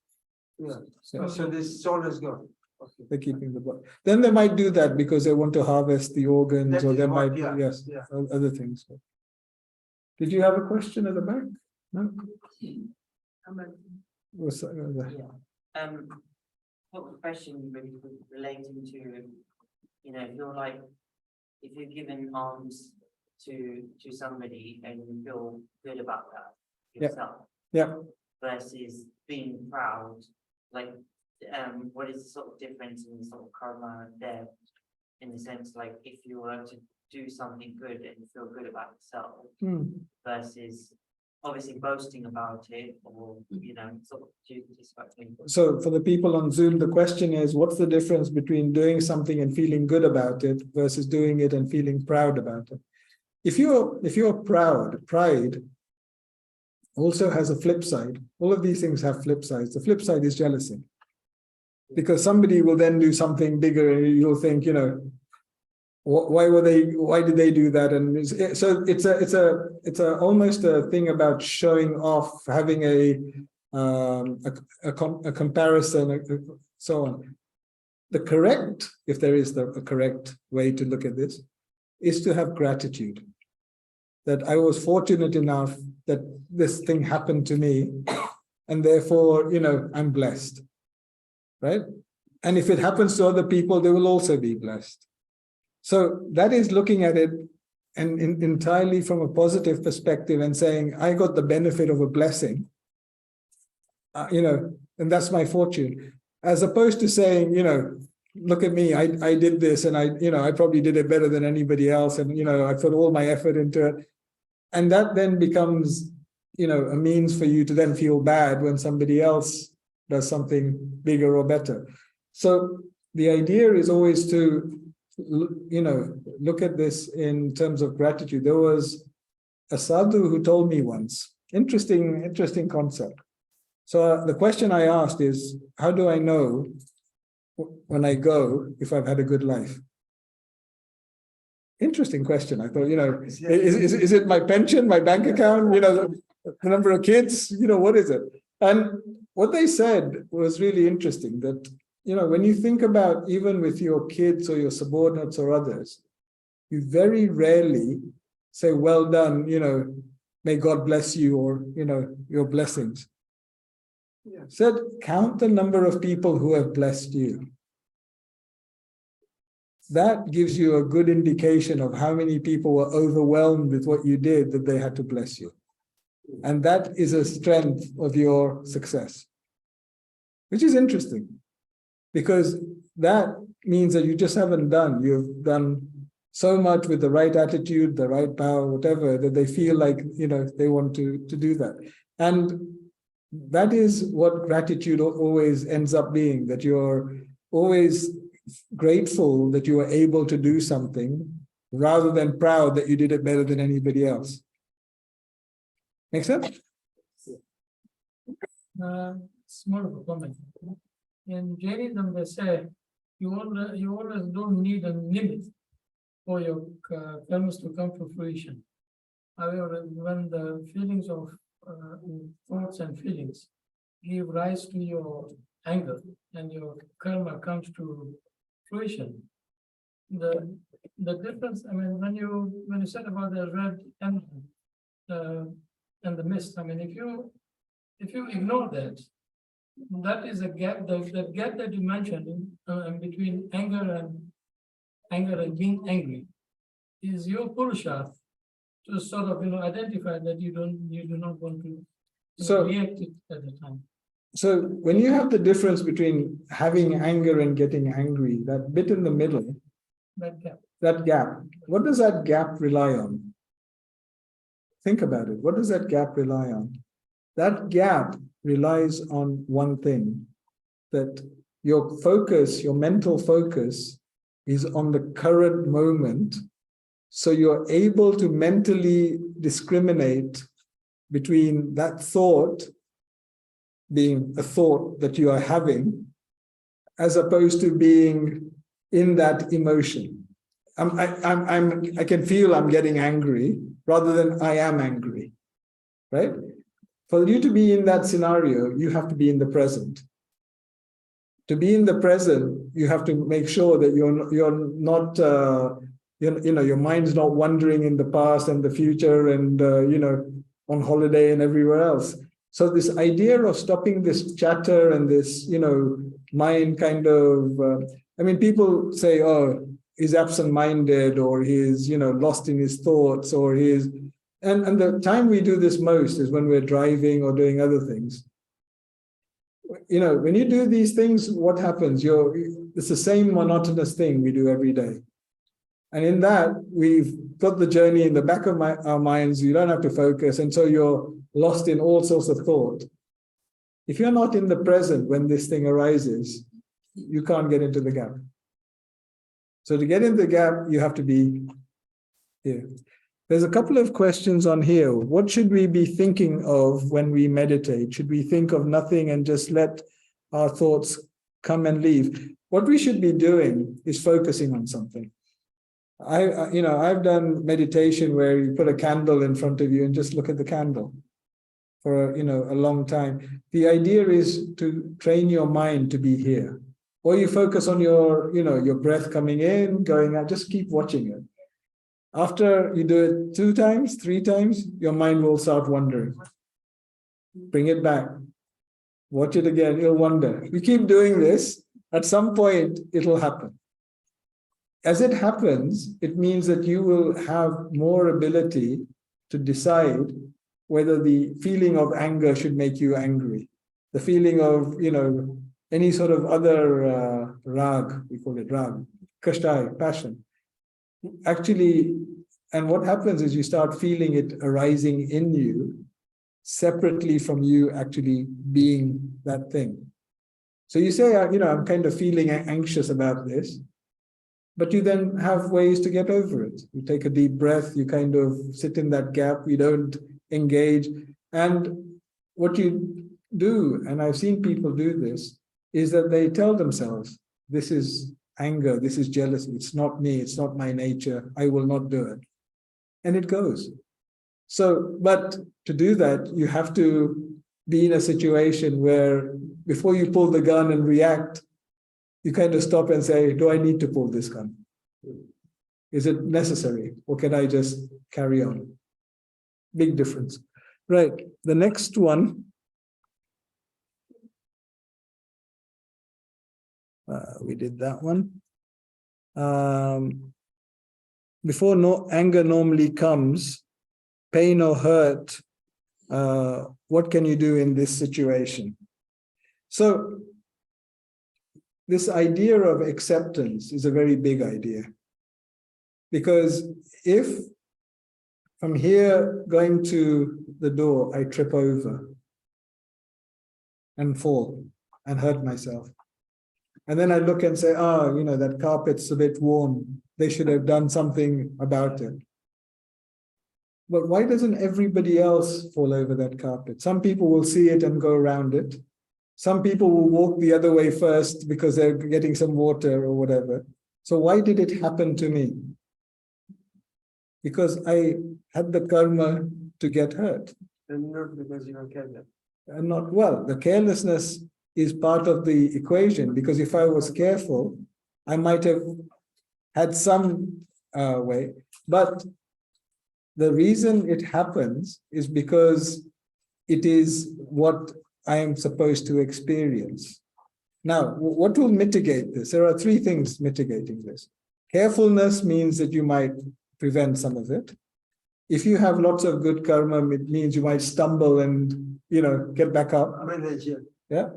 Yeah. So this soul is gone. Okay. They're keeping the body. Then they might do that because they want to harvest the organs, That or is they what- might, yeah, yes, yeah. other things. Did you have a question at the back? No? What's that? What was the question really relating to, if you're given alms to somebody and you feel good about that yourself. Yeah. Versus being proud, what is the sort of difference in sort of karma there? In the sense, like, if you were to do something good and you feel good about yourself, versus obviously boasting about it, or sort of disrespecting. So for the people on Zoom, the question is, what's the difference between doing something and feeling good about it versus doing it and feeling proud about it? If you're proud, pride also has a flip side. All of these things have flip sides. The flip side is jealousy. Because somebody will then do something bigger and you'll think, why did they do that? And so it's almost a thing about showing off, having a comparison, so on. The correct, if there is a correct way to look at this, is to have gratitude. That I was fortunate enough that this thing happened to me, and therefore, I'm blessed, right? And if it happens to other people, they will also be blessed. So that is looking at it and entirely from a positive perspective and saying, I got the benefit of a blessing, and that's my fortune, as opposed to saying, look at me, I did this and I probably did it better than anybody else. And, I put all my effort into it. And that then becomes, a means for you to then feel bad when somebody else does something bigger or better. So the idea is always to, look at this in terms of gratitude. There was a sadhu who told me once, interesting concept. So the question I asked is, how do I know when I go if I've had a good life? Interesting question. I thought, is it my pension, my bank account, the number of kids, what is it? And what they said was really interesting, that, when you think about even with your kids or your subordinates or others, you very rarely say, well done, may God bless you, or, your blessings. Yeah. Said, count the number of people who have blessed you. That gives you a good indication of how many people were overwhelmed with what you did that they had to bless you. And that is a strength of your success, which is interesting, because that means that you just haven't done. You've done so much with the right attitude, the right power, whatever, that they feel like, they want to do that. And that is what gratitude always ends up being, that you're always grateful that you were able to do something rather than proud that you did it better than anybody else. Make sense? It's more of a comment. In Jainism, they say you always don't need a limit for your karmas to come to fruition. However, when the feelings of thoughts and feelings give rise to your anger and your karma comes to fruition, the difference, I mean, when you said about the red and the mist, I mean, if you ignore that, that is a gap. The gap that you mentioned between anger and being angry is your purusharth to sort of identify that you do not want to react it at the time. So when you have the difference between having anger and getting angry, that bit in the middle, that gap, what does that gap rely on? Think about it. What does that gap rely on? That gap relies on one thing, that your focus, your mental focus, is on the current moment. So you're able to mentally discriminate between that thought being a thought that you are having, as opposed to being in that emotion. I can feel I'm getting angry rather than I am angry, right? For you to be in that scenario, you have to be in the present. To be in the present, you have to make sure that you're not, your mind's not wandering in the past and the future and, on holiday and everywhere else. So this idea of stopping this chatter and this, mind kind of, people say, oh, he's absent-minded, or he's, lost in his thoughts, or he's, and the time we do this most is when we're driving or doing other things. When you do these things, what happens? It's the same monotonous thing we do every day. And in that, we've got the journey in the back of our minds. You don't have to focus. And so you're lost in all sorts of thought. If you're not in the present when this thing arises, you can't get into the gap. So to get into the gap, you have to be here. There's a couple of questions on here. What should we be thinking of when we meditate? Should we think of nothing and just let our thoughts come and leave? What we should be doing is focusing on something. I've done meditation where you put a candle in front of you and just look at the candle for a long time. The idea is to train your mind to be here. Or you focus on your breath coming in, going out, just keep watching it. After you do it 2 times, 3 times, your mind will start wandering. Bring it back. Watch it again, it'll wander. You keep doing this, at some point it'll happen. As it happens, it means that you will have more ability to decide whether the feeling of anger should make you angry. The feeling of, any sort of other rag, we call it rag, kashtai, passion. Actually, and what happens is you start feeling it arising in you, separately from you actually being that thing. So you say, I'm kind of feeling anxious about this, but you then have ways to get over it. You take a deep breath, you kind of sit in that gap, you don't engage. And what you do, and I've seen people do this, is that they tell themselves, this is anger, this is jealousy, it's not me, it's not my nature, I will not do it. And it goes. So, but to do that, you have to be in a situation where before you pull the gun and react, you kind of stop and say, do I need to pull this gun? Is it necessary? Or can I just carry on? Big difference. Right. The next one. We did that one. Before anger normally comes, pain or hurt, what can you do in this situation? So this idea of acceptance is a very big idea. Because if from here going to the door, I trip over and fall and hurt myself. And then I look and say, oh, you know, that carpet's a bit worn. They should have done something about it. But why doesn't everybody else fall over that carpet? Some people will see it and go around it. Some people will walk the other way first because they're getting some water or whatever. So why did it happen to me? Because I had the karma to get hurt. And not because you are careless. And not, well, the carelessness is part of the equation, because if I was careful, I might have had some way. But the reason it happens is because it is what I am supposed to experience. Now, what will mitigate this? There are three things mitigating this. Carefulness means that you might prevent some of it. If you have lots of good karma, it means you might stumble and, you know, get back up. Yeah.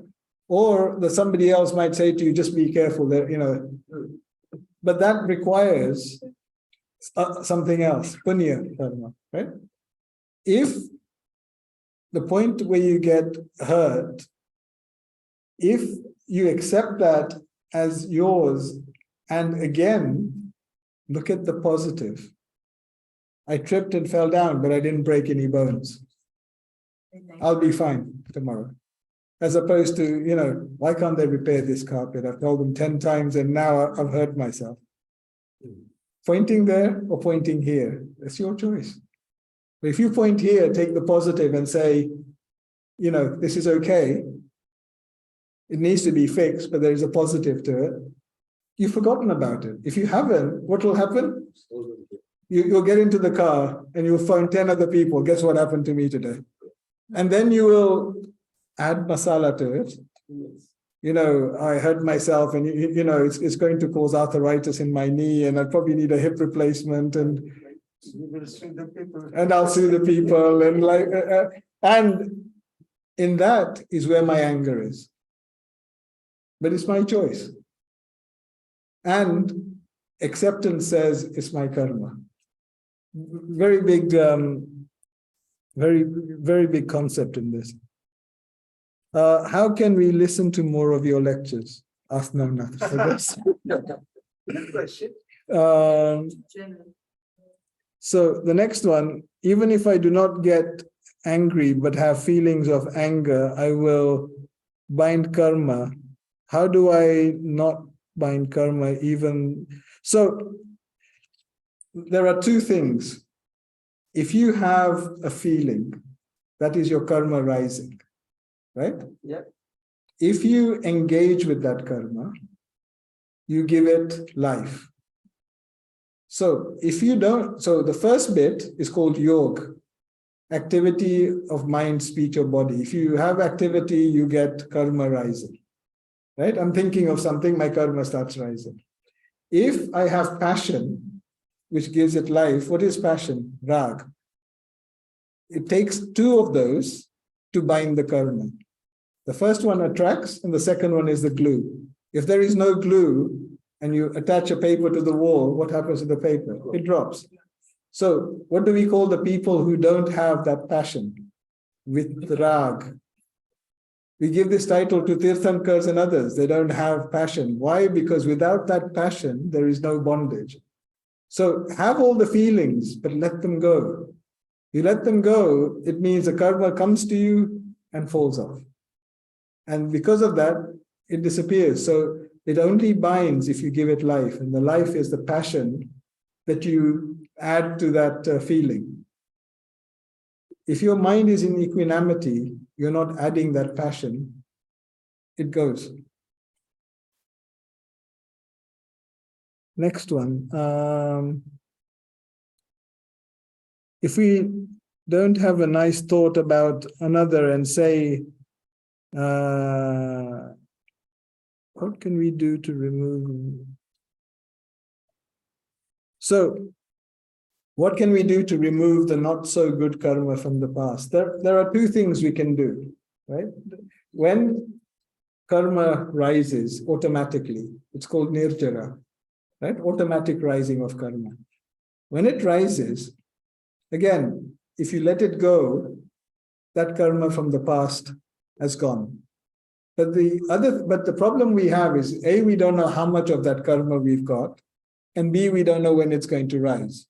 Or somebody else might say to you, just be careful there, you know. But that requires something else, punya karma, right? If the point where you get hurt, if you accept that as yours, and again, look at the positive. I tripped and fell down, but I didn't break any bones. I'll be fine tomorrow. As opposed to, you know, why can't they repair this carpet? I've told them 10 times and now I've hurt myself. Pointing there or pointing here, that's your choice. But if you point here, take the positive and say, you know, this is okay. It needs to be fixed, but there is a positive to it. You've forgotten about it. If you haven't, what will happen? You'll get into the car and you'll phone 10 other people. Guess what happened to me today? And then you will add masala to it. You know, I hurt myself and, you know, it's going to cause arthritis in my knee and I probably need a hip replacement and I'll sue the people and and in that is where my anger is. But it's my choice. And acceptance says it's my karma. Very big, very big concept in this. How can we listen to more of your lectures? Ask Navnath, I guess. So the next one, even if I do not get angry but have feelings of anger, I will bind karma. How do I not bind karma even? So there are two things. If you have a feeling, that is your karma rising, right? Yeah. If you engage with that karma, you give it life. So if you don't, so the first bit is called yoga, activity of mind, speech, or body. If you have activity, you get karma rising, right? I'm thinking of something, my karma starts rising. If I have passion, which gives it life, what is passion? Rag. It takes two of those to bind the karma. The first one attracts, and the second one is the glue. If there is no glue, and you attach a paper to the wall, what happens to the paper? It drops. So what do we call the people who don't have that passion? With rag. We give this title to Tirthankars and others. They don't have passion. Why? Because without that passion, there is no bondage. So have all the feelings, but let them go. You let them go, it means the karma comes to you and falls off. And because of that, it disappears. So it only binds if you give it life. And the life is the passion that you add to that feeling. If your mind is in equanimity, you're not adding that passion, it goes. Next one. If we don't have a nice thought about another and say, what can we do to remove? So, what can we do to remove the not so good karma from the past? There are two things we can do, right? When karma rises automatically, it's called nirjara, right? Automatic rising of karma. When it rises, again, if you let it go, that karma from the past has gone. But the problem we have is A, we don't know how much of that karma we've got, and B, we don't know when it's going to rise.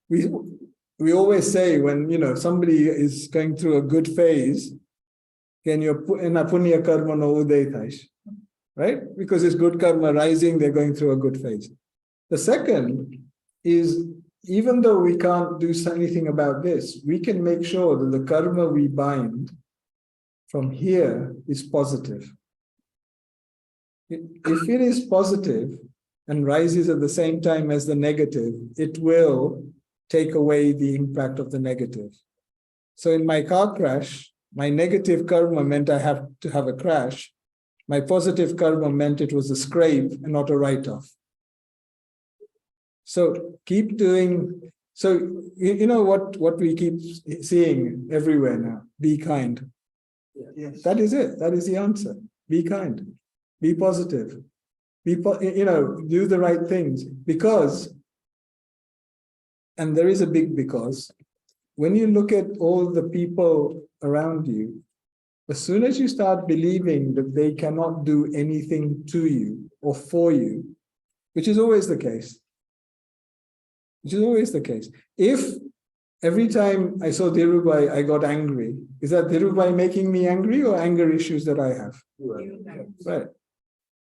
We always say when somebody is going through a good phase, can you punya karma no uday, right? Because it's good karma rising, they're going through a good phase. The second is, even though we can't do anything about this, we can make sure that the karma we bind from here is positive. If it is positive and rises at the same time as the negative, it will take away the impact of the negative. So in my car crash, my negative karma meant I have to have a crash. My positive karma meant it was a scrape and not a write-off. So keep doing. So you know what we keep seeing everywhere now? Be kind. Yes. That is it. That is the answer. Be kind. Be positive. Do the right things. Because, and there is a big because, when you look at all the people around you, as soon as you start believing that they cannot do anything to you or for you, which is always the case, if every time I saw Dhirubhai, I got angry, is that Dhirubhai making me angry or anger issues that I have? Right.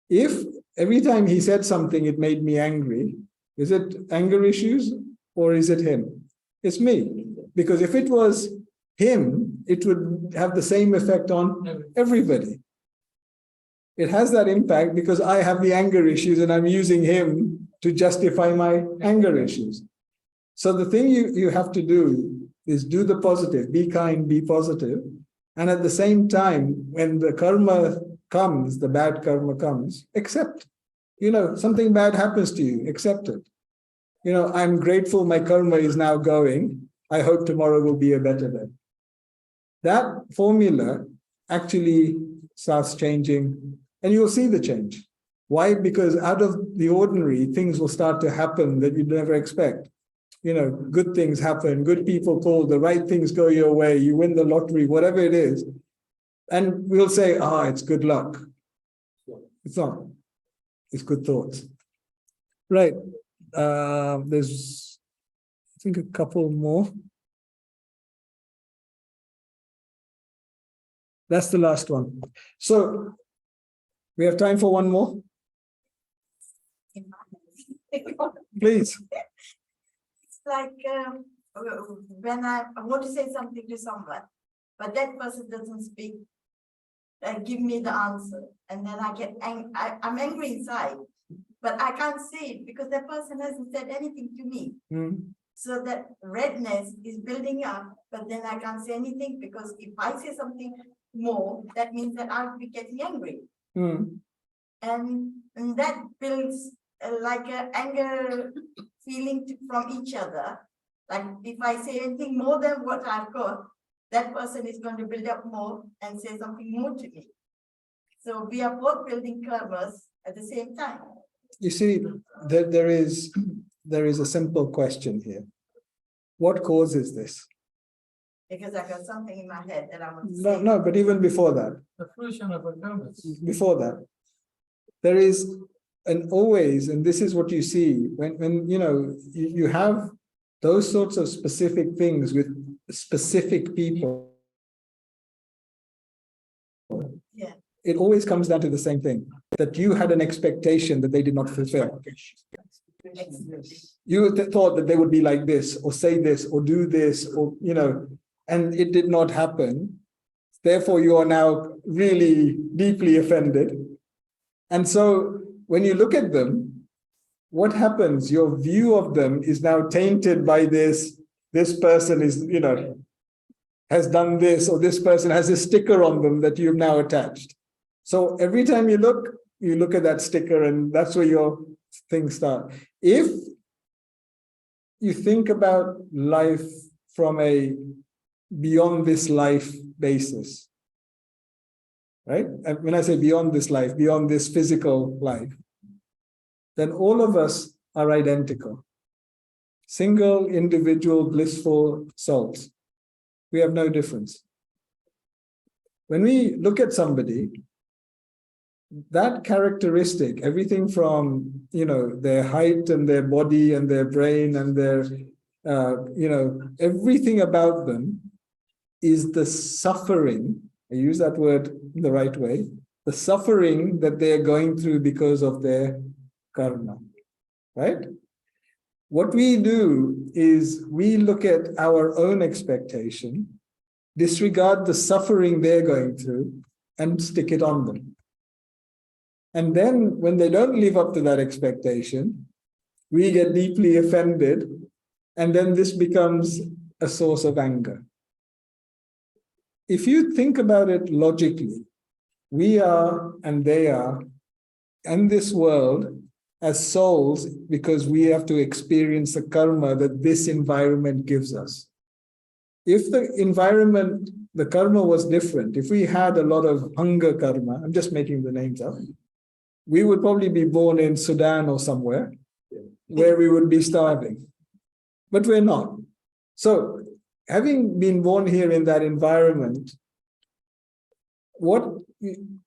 If every time he said something, it made me angry, is it anger issues or is it him? It's me. Because if it was him, it would have the same effect on everybody. It has that impact because I have the anger issues and I'm using him to justify my anger issues. So the thing you have to do is do the positive, be kind, be positive. And at the same time, when the karma comes, the bad karma comes, accept. Something bad happens to you, accept it. I'm grateful my karma is now going. I hope tomorrow will be a better day. That formula actually starts changing, and you'll see the change. Why? Because out of the ordinary, things will start to happen that you'd never expect. Good things happen, good people call, the right things go your way, you win the lottery, whatever it is. And we'll say, it's good luck. It's not. It's good thoughts. Right. There's, I think, a couple more. That's the last one. So we have time for one more. Please. It's like when I want to say something to someone, but that person doesn't speak, give me the answer, and then I get I'm angry inside, but I can't say it because that person hasn't said anything to me. So that redness is building up, but then I can't say anything because if I say something more, that means that I'll be getting angry. And that builds like an anger feeling from each other. Like if I say anything more than what I've got, that person is going to build up more and say something more to me. So we are both building karmas at the same time. You see, there is a simple question here. What causes this? Because I got something in my head that I want to say. No, but even before that. The fruition of a karma. Before that, there is and this is what you see when you have those sorts of specific things with specific people. Yeah. It always comes down to the same thing, that you had an expectation that they did not fulfill. You thought that they would be like this, or say this, or do this, or and it did not happen. Therefore, you are now really deeply offended. And so when you look at them, what happens? Your view of them is now tainted by this person is, has done this, or this person has a sticker on them that you've now attached. So every time you look at that sticker, and that's where your things start. If you think about life from a beyond this life basis, right? And when I say beyond this life, beyond this physical life, then all of us are identical. Single, individual, blissful souls. We have no difference. When we look at somebody, that characteristic, everything from, their height and their body and their brain and their, everything about them is the suffering, I use that word in the right way, the suffering that they're going through because of their karma, right? What we do is we look at our own expectation, disregard the suffering they're going through, and stick it on them. And then when they don't live up to that expectation, we get deeply offended, and then this becomes a source of anger. If you think about it logically, we are and they are in this world as souls because we have to experience the karma that this environment gives us. If the environment, the karma was different, if we had a lot of hunger karma, I'm just making the names up, we would probably be born in Sudan or somewhere where we would be starving. But we're not. So having been born here in that environment,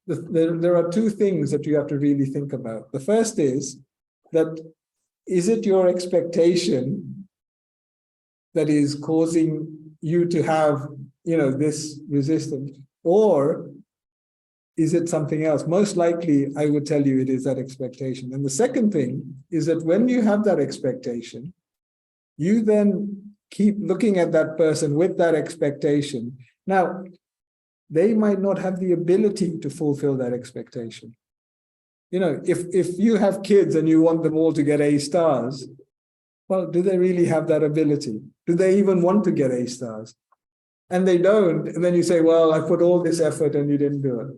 there are two things that you have to really think about. The first is that, is it your expectation that is causing you to have, this resistance, or is it something else? Most likely, I would tell you it is that expectation. And the second thing is that when you have that expectation, you then keep looking at that person with that expectation. Now, they might not have the ability to fulfill that expectation. If you have kids and you want them all to get A stars, well, do they really have that ability? Do they even want to get A stars? And they don't. And then you say, well, I put all this effort and you didn't do it.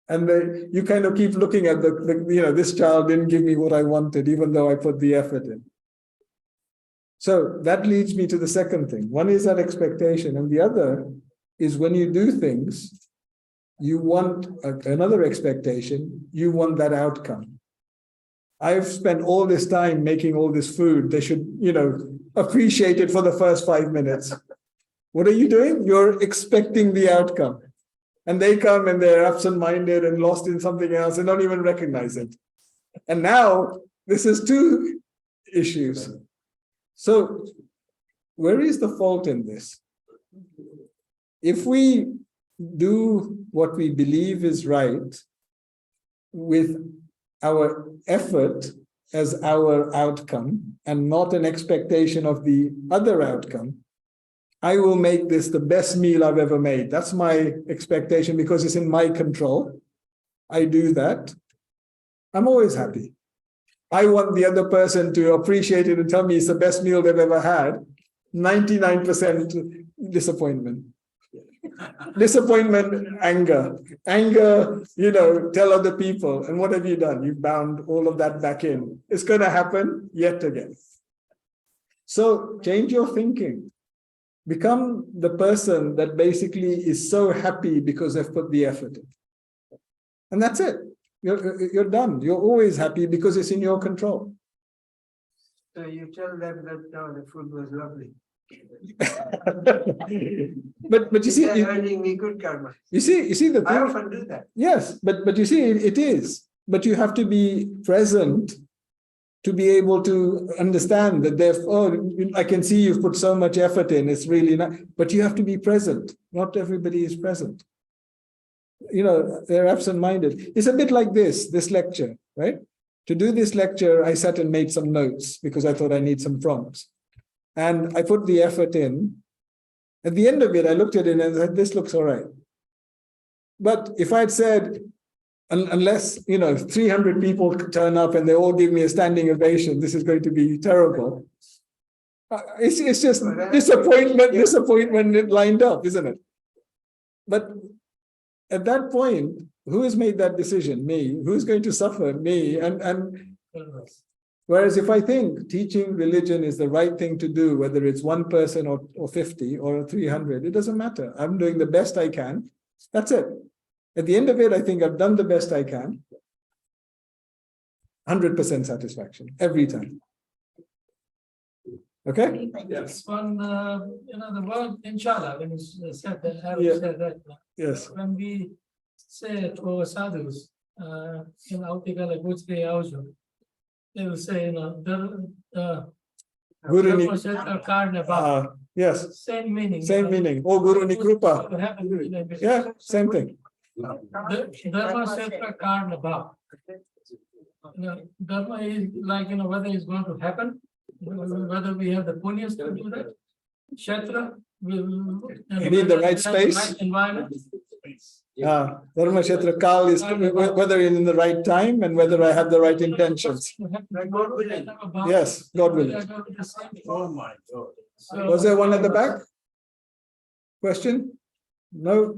And you kind of keep looking at this child didn't give me what I wanted, even though I put the effort in. So that leads me to the second thing. One is that expectation, and the other is when you do things, you want another expectation, you want that outcome. I've spent all this time making all this food. They should, appreciate it for the first 5 minutes. What are you doing? You're expecting the outcome. And they come and they're absent-minded and lost in something else and don't even recognize it. And now this is two issues. So where is the fault in this? If we do what we believe is right with our effort as our outcome and not an expectation of the other outcome, I will make this the best meal I've ever made. That's my expectation because it's in my control. I do that. I'm always happy. I want the other person to appreciate it and tell me it's the best meal they've ever had. 99% disappointment. Disappointment, anger. Anger, tell other people. And what have you done? You've bound all of that back in. It's going to happen yet again. So change your thinking. Become the person that basically is so happy because they've put the effort in. And that's it. You're done. You're always happy because it's in your control. So you tell them that the food was lovely. but you see, they're earning me good karma. You see the thing. I often do that. Yes, but you see, it is. But you have to be present to be able to understand that I can see you've put so much effort in, it's really not, but you have to be present. Not everybody is present. They're absent-minded. It's a bit like this lecture, right? To do this lecture, I sat and made some notes because I thought I need some prompts. And I put the effort in. At the end of it, I looked at it and said, this looks all right. But if I'd said, unless, 300 people turn up and they all give me a standing ovation, this is going to be terrible. It's just disappointment it lined up, isn't it? But at that point, who has made that decision? Me. Who's going to suffer? Me. And whereas if I think teaching religion is the right thing to do, whether it's one person or 50 or 300, it doesn't matter. I'm doing the best I can. That's it. At the end of it, I think I've done the best I can. 100% satisfaction every time. Okay? Yes. On, the word inshallah, when you said that, Yeah. said that. Yes. When we say to our sadhus, Autikala Gujri Aujo, they will say, Guru ni, yes, same meaning. same meaning. Oh, Guru ni Krupa. Yeah, same thing. Dharma Setra Karna Bhav. Dharma is like, whether it's going to happen, whether we have the punyas to do that. Kshetra will. You need the right space. Right environment. Dharma Kshetra Kal is whether in the right time and whether I have the right intentions. Yes, God willing. Oh my God. Was there one at the back? Question? No?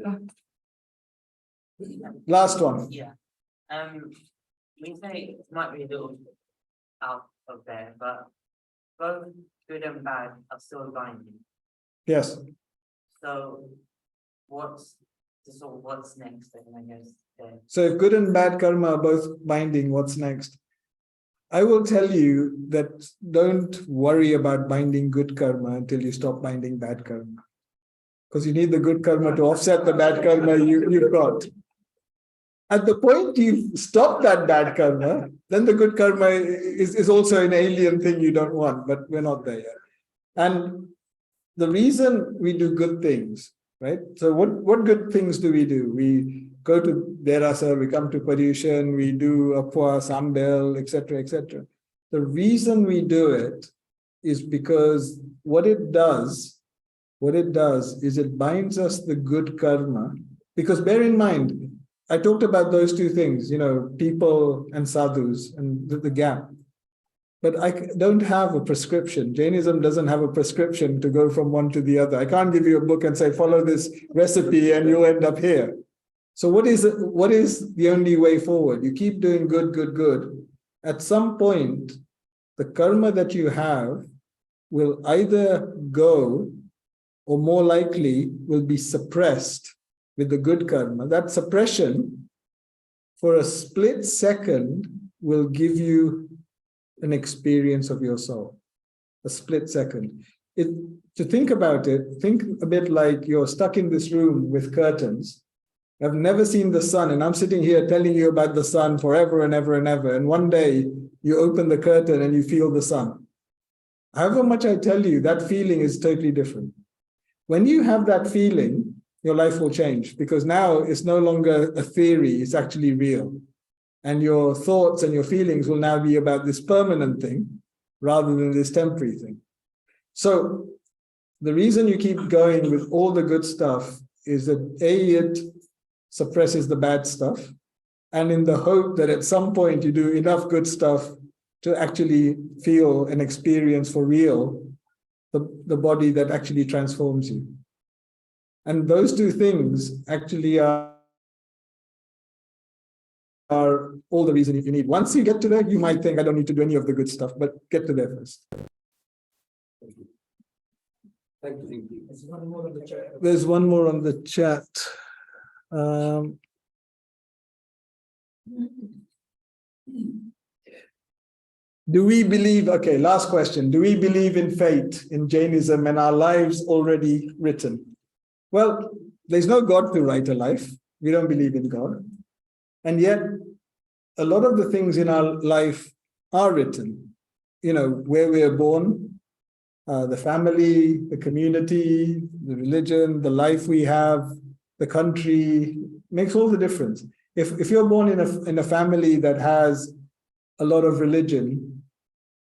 Last one. Yeah. We say it might be a little out of there, but both good and bad are still binding. Yes. So what's next then, I guess? There? So if good and bad karma are both binding, what's next? I will tell you that don't worry about binding good karma until you stop binding bad karma. Because you need the good karma to offset the bad karma you've got. At the point you stop that bad karma, then the good karma is also an alien thing you don't want, but we're not there yet. And the reason we do good things, right? So what good things do? We go to Derasa, we come to Paryushan, we do Apwa, Sambel, etc., etc. The reason we do it is because what it does is it binds us the good karma. Because bear in mind, I talked about those two things, people and sadhus and the gap. But I don't have a prescription. Jainism doesn't have a prescription to go from one to the other. I can't give you a book and say, follow this recipe and you'll end up here. So what is the only way forward? You keep doing good, good, good. At some point, the karma that you have will either go or more likely will be suppressed with the good karma. That suppression for a split second will give you an experience of your soul. A split second. To think about it, think a bit like you're stuck in this room with curtains. I've never seen the sun, and I'm sitting here telling you about the sun forever and ever and ever. And one day you open the curtain and you feel the sun. However much I tell you, that feeling is totally different. When you have that feeling, your life will change, because now it's no longer a theory, it's actually real. And your thoughts and your feelings will now be about this permanent thing rather than this temporary thing. So the reason you keep going with all the good stuff is that it suppresses the bad stuff, and in the hope that at some point you do enough good stuff to actually feel and experience for real the body that actually transforms you. And those two things actually are all the reason you need. Once you get to there, you might think, I don't need to do any of the good stuff, but get to there first. Thank you. There's one more on the chat. Do we believe, okay, last question. Do we believe in fate in Jainism and our lives already written? Well, there's no God to write a life. We don't believe in God. And yet, a lot of the things in our life are written. Where we are born, the family, the community, the religion, the life we have, the country, makes all the difference. If you're born in a family that has a lot of religion,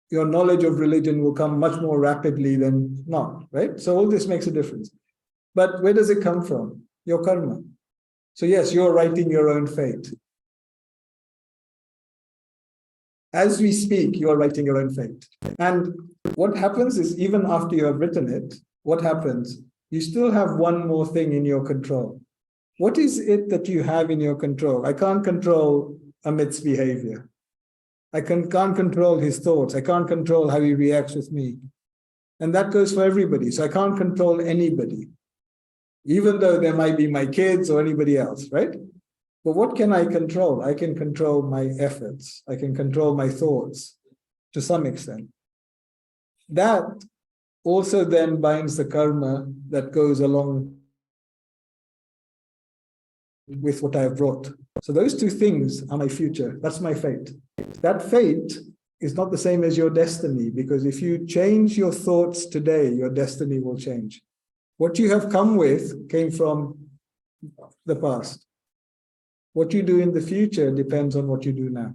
your knowledge of religion will come much more rapidly than not, right? So all this makes a difference. But where does it come from? Your karma. So yes, you're writing your own fate. As we speak, you're writing your own fate. And what happens is, even after you have written it, what happens? You still have one more thing in your control. What is it that you have in your control? I can't control Amit's behavior. I can't control his thoughts. I can't control how he reacts with me. And that goes for everybody. So I can't control anybody, even though there might be my kids or anybody else, right? But what can I control? I can control my efforts. I can control my thoughts to some extent. That also then binds the karma that goes along with what I have brought. So those two things are my future. That's my fate. That fate is not the same as your destiny, because if you change your thoughts today, your destiny will change. What you have come with came from the past. What you do in the future depends on what you do now.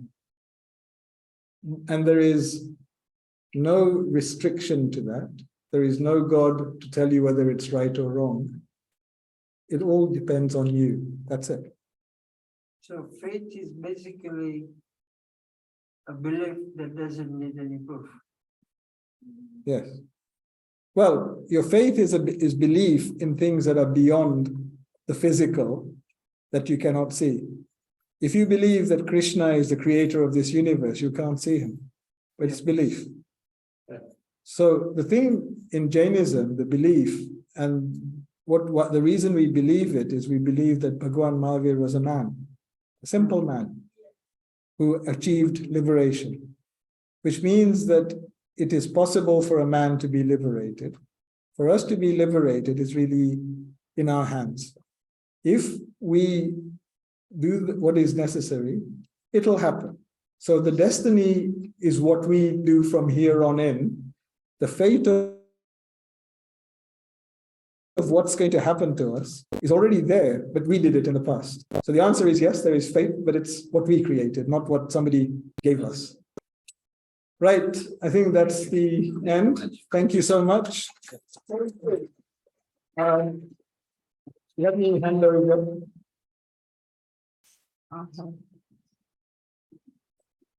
And there is no restriction to that. There is no God to tell you whether it's right or wrong. It all depends on you. That's it. So faith is basically a belief that doesn't need any proof. Yes. Well, your faith is belief in things that are beyond the physical, that you cannot see. If you believe that Krishna is the creator of this universe, you can't see him, but it's belief. So the thing in Jainism, the belief, and what the reason we believe it is we believe that Bhagwan Mahavir was a man, a simple man, who achieved liberation, which means that it is possible for a man to be liberated. For us to be liberated is really in our hands. If we do what is necessary, it'll happen. So the destiny is what we do from here on in. The fate of what's going to happen to us is already there, but we did it in the past. So the answer is yes, there is fate, but it's what we created, not what somebody gave us. Right, I think that's the end. Thank you so much. Let me hand over.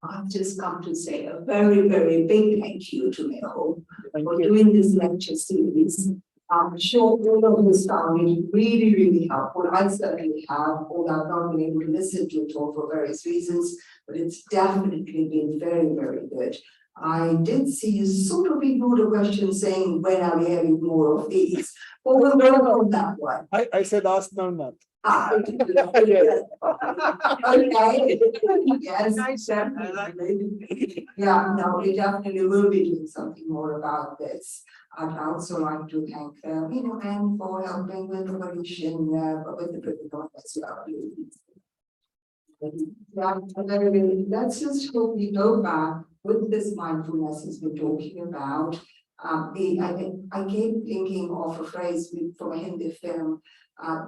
I've just come to say a very, very big thank you to Mehool for you. doing this lecture series. I'm sure all of us found it really, really helpful. I certainly have, although I've not been able to listen to it all for various reasons, but it's definitely been very, very good. I did see you sort of ignored a question saying, when are we having more of these? But we'll go on that one. I said ask no not. Okay. Yes. Yeah, no, we definitely will be doing something more about this. I'd also like to thank Anne for helping with the volition, with the critical as well. Yeah, let's just hope we go back with this mindfulness as we're talking about. I keep thinking of a phrase from a Hindi film,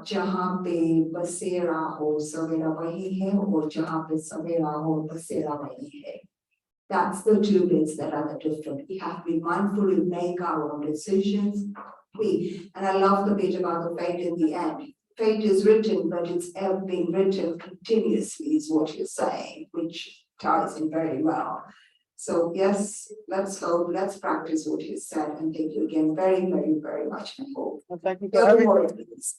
Jahan pe basera ho savera wahi hai, or Jahan pe savera ho basera wahi hai. That's the two bits that are the different. We have to be mindful and make our own decisions. And I love the bit about the fate in the end. Fate is written, but it's being written continuously, is what you're saying, which ties in very well. So yes, let's hope, let's practice what you said, and thank you again very, very, very much, Mehool. Thank you for having me. Please.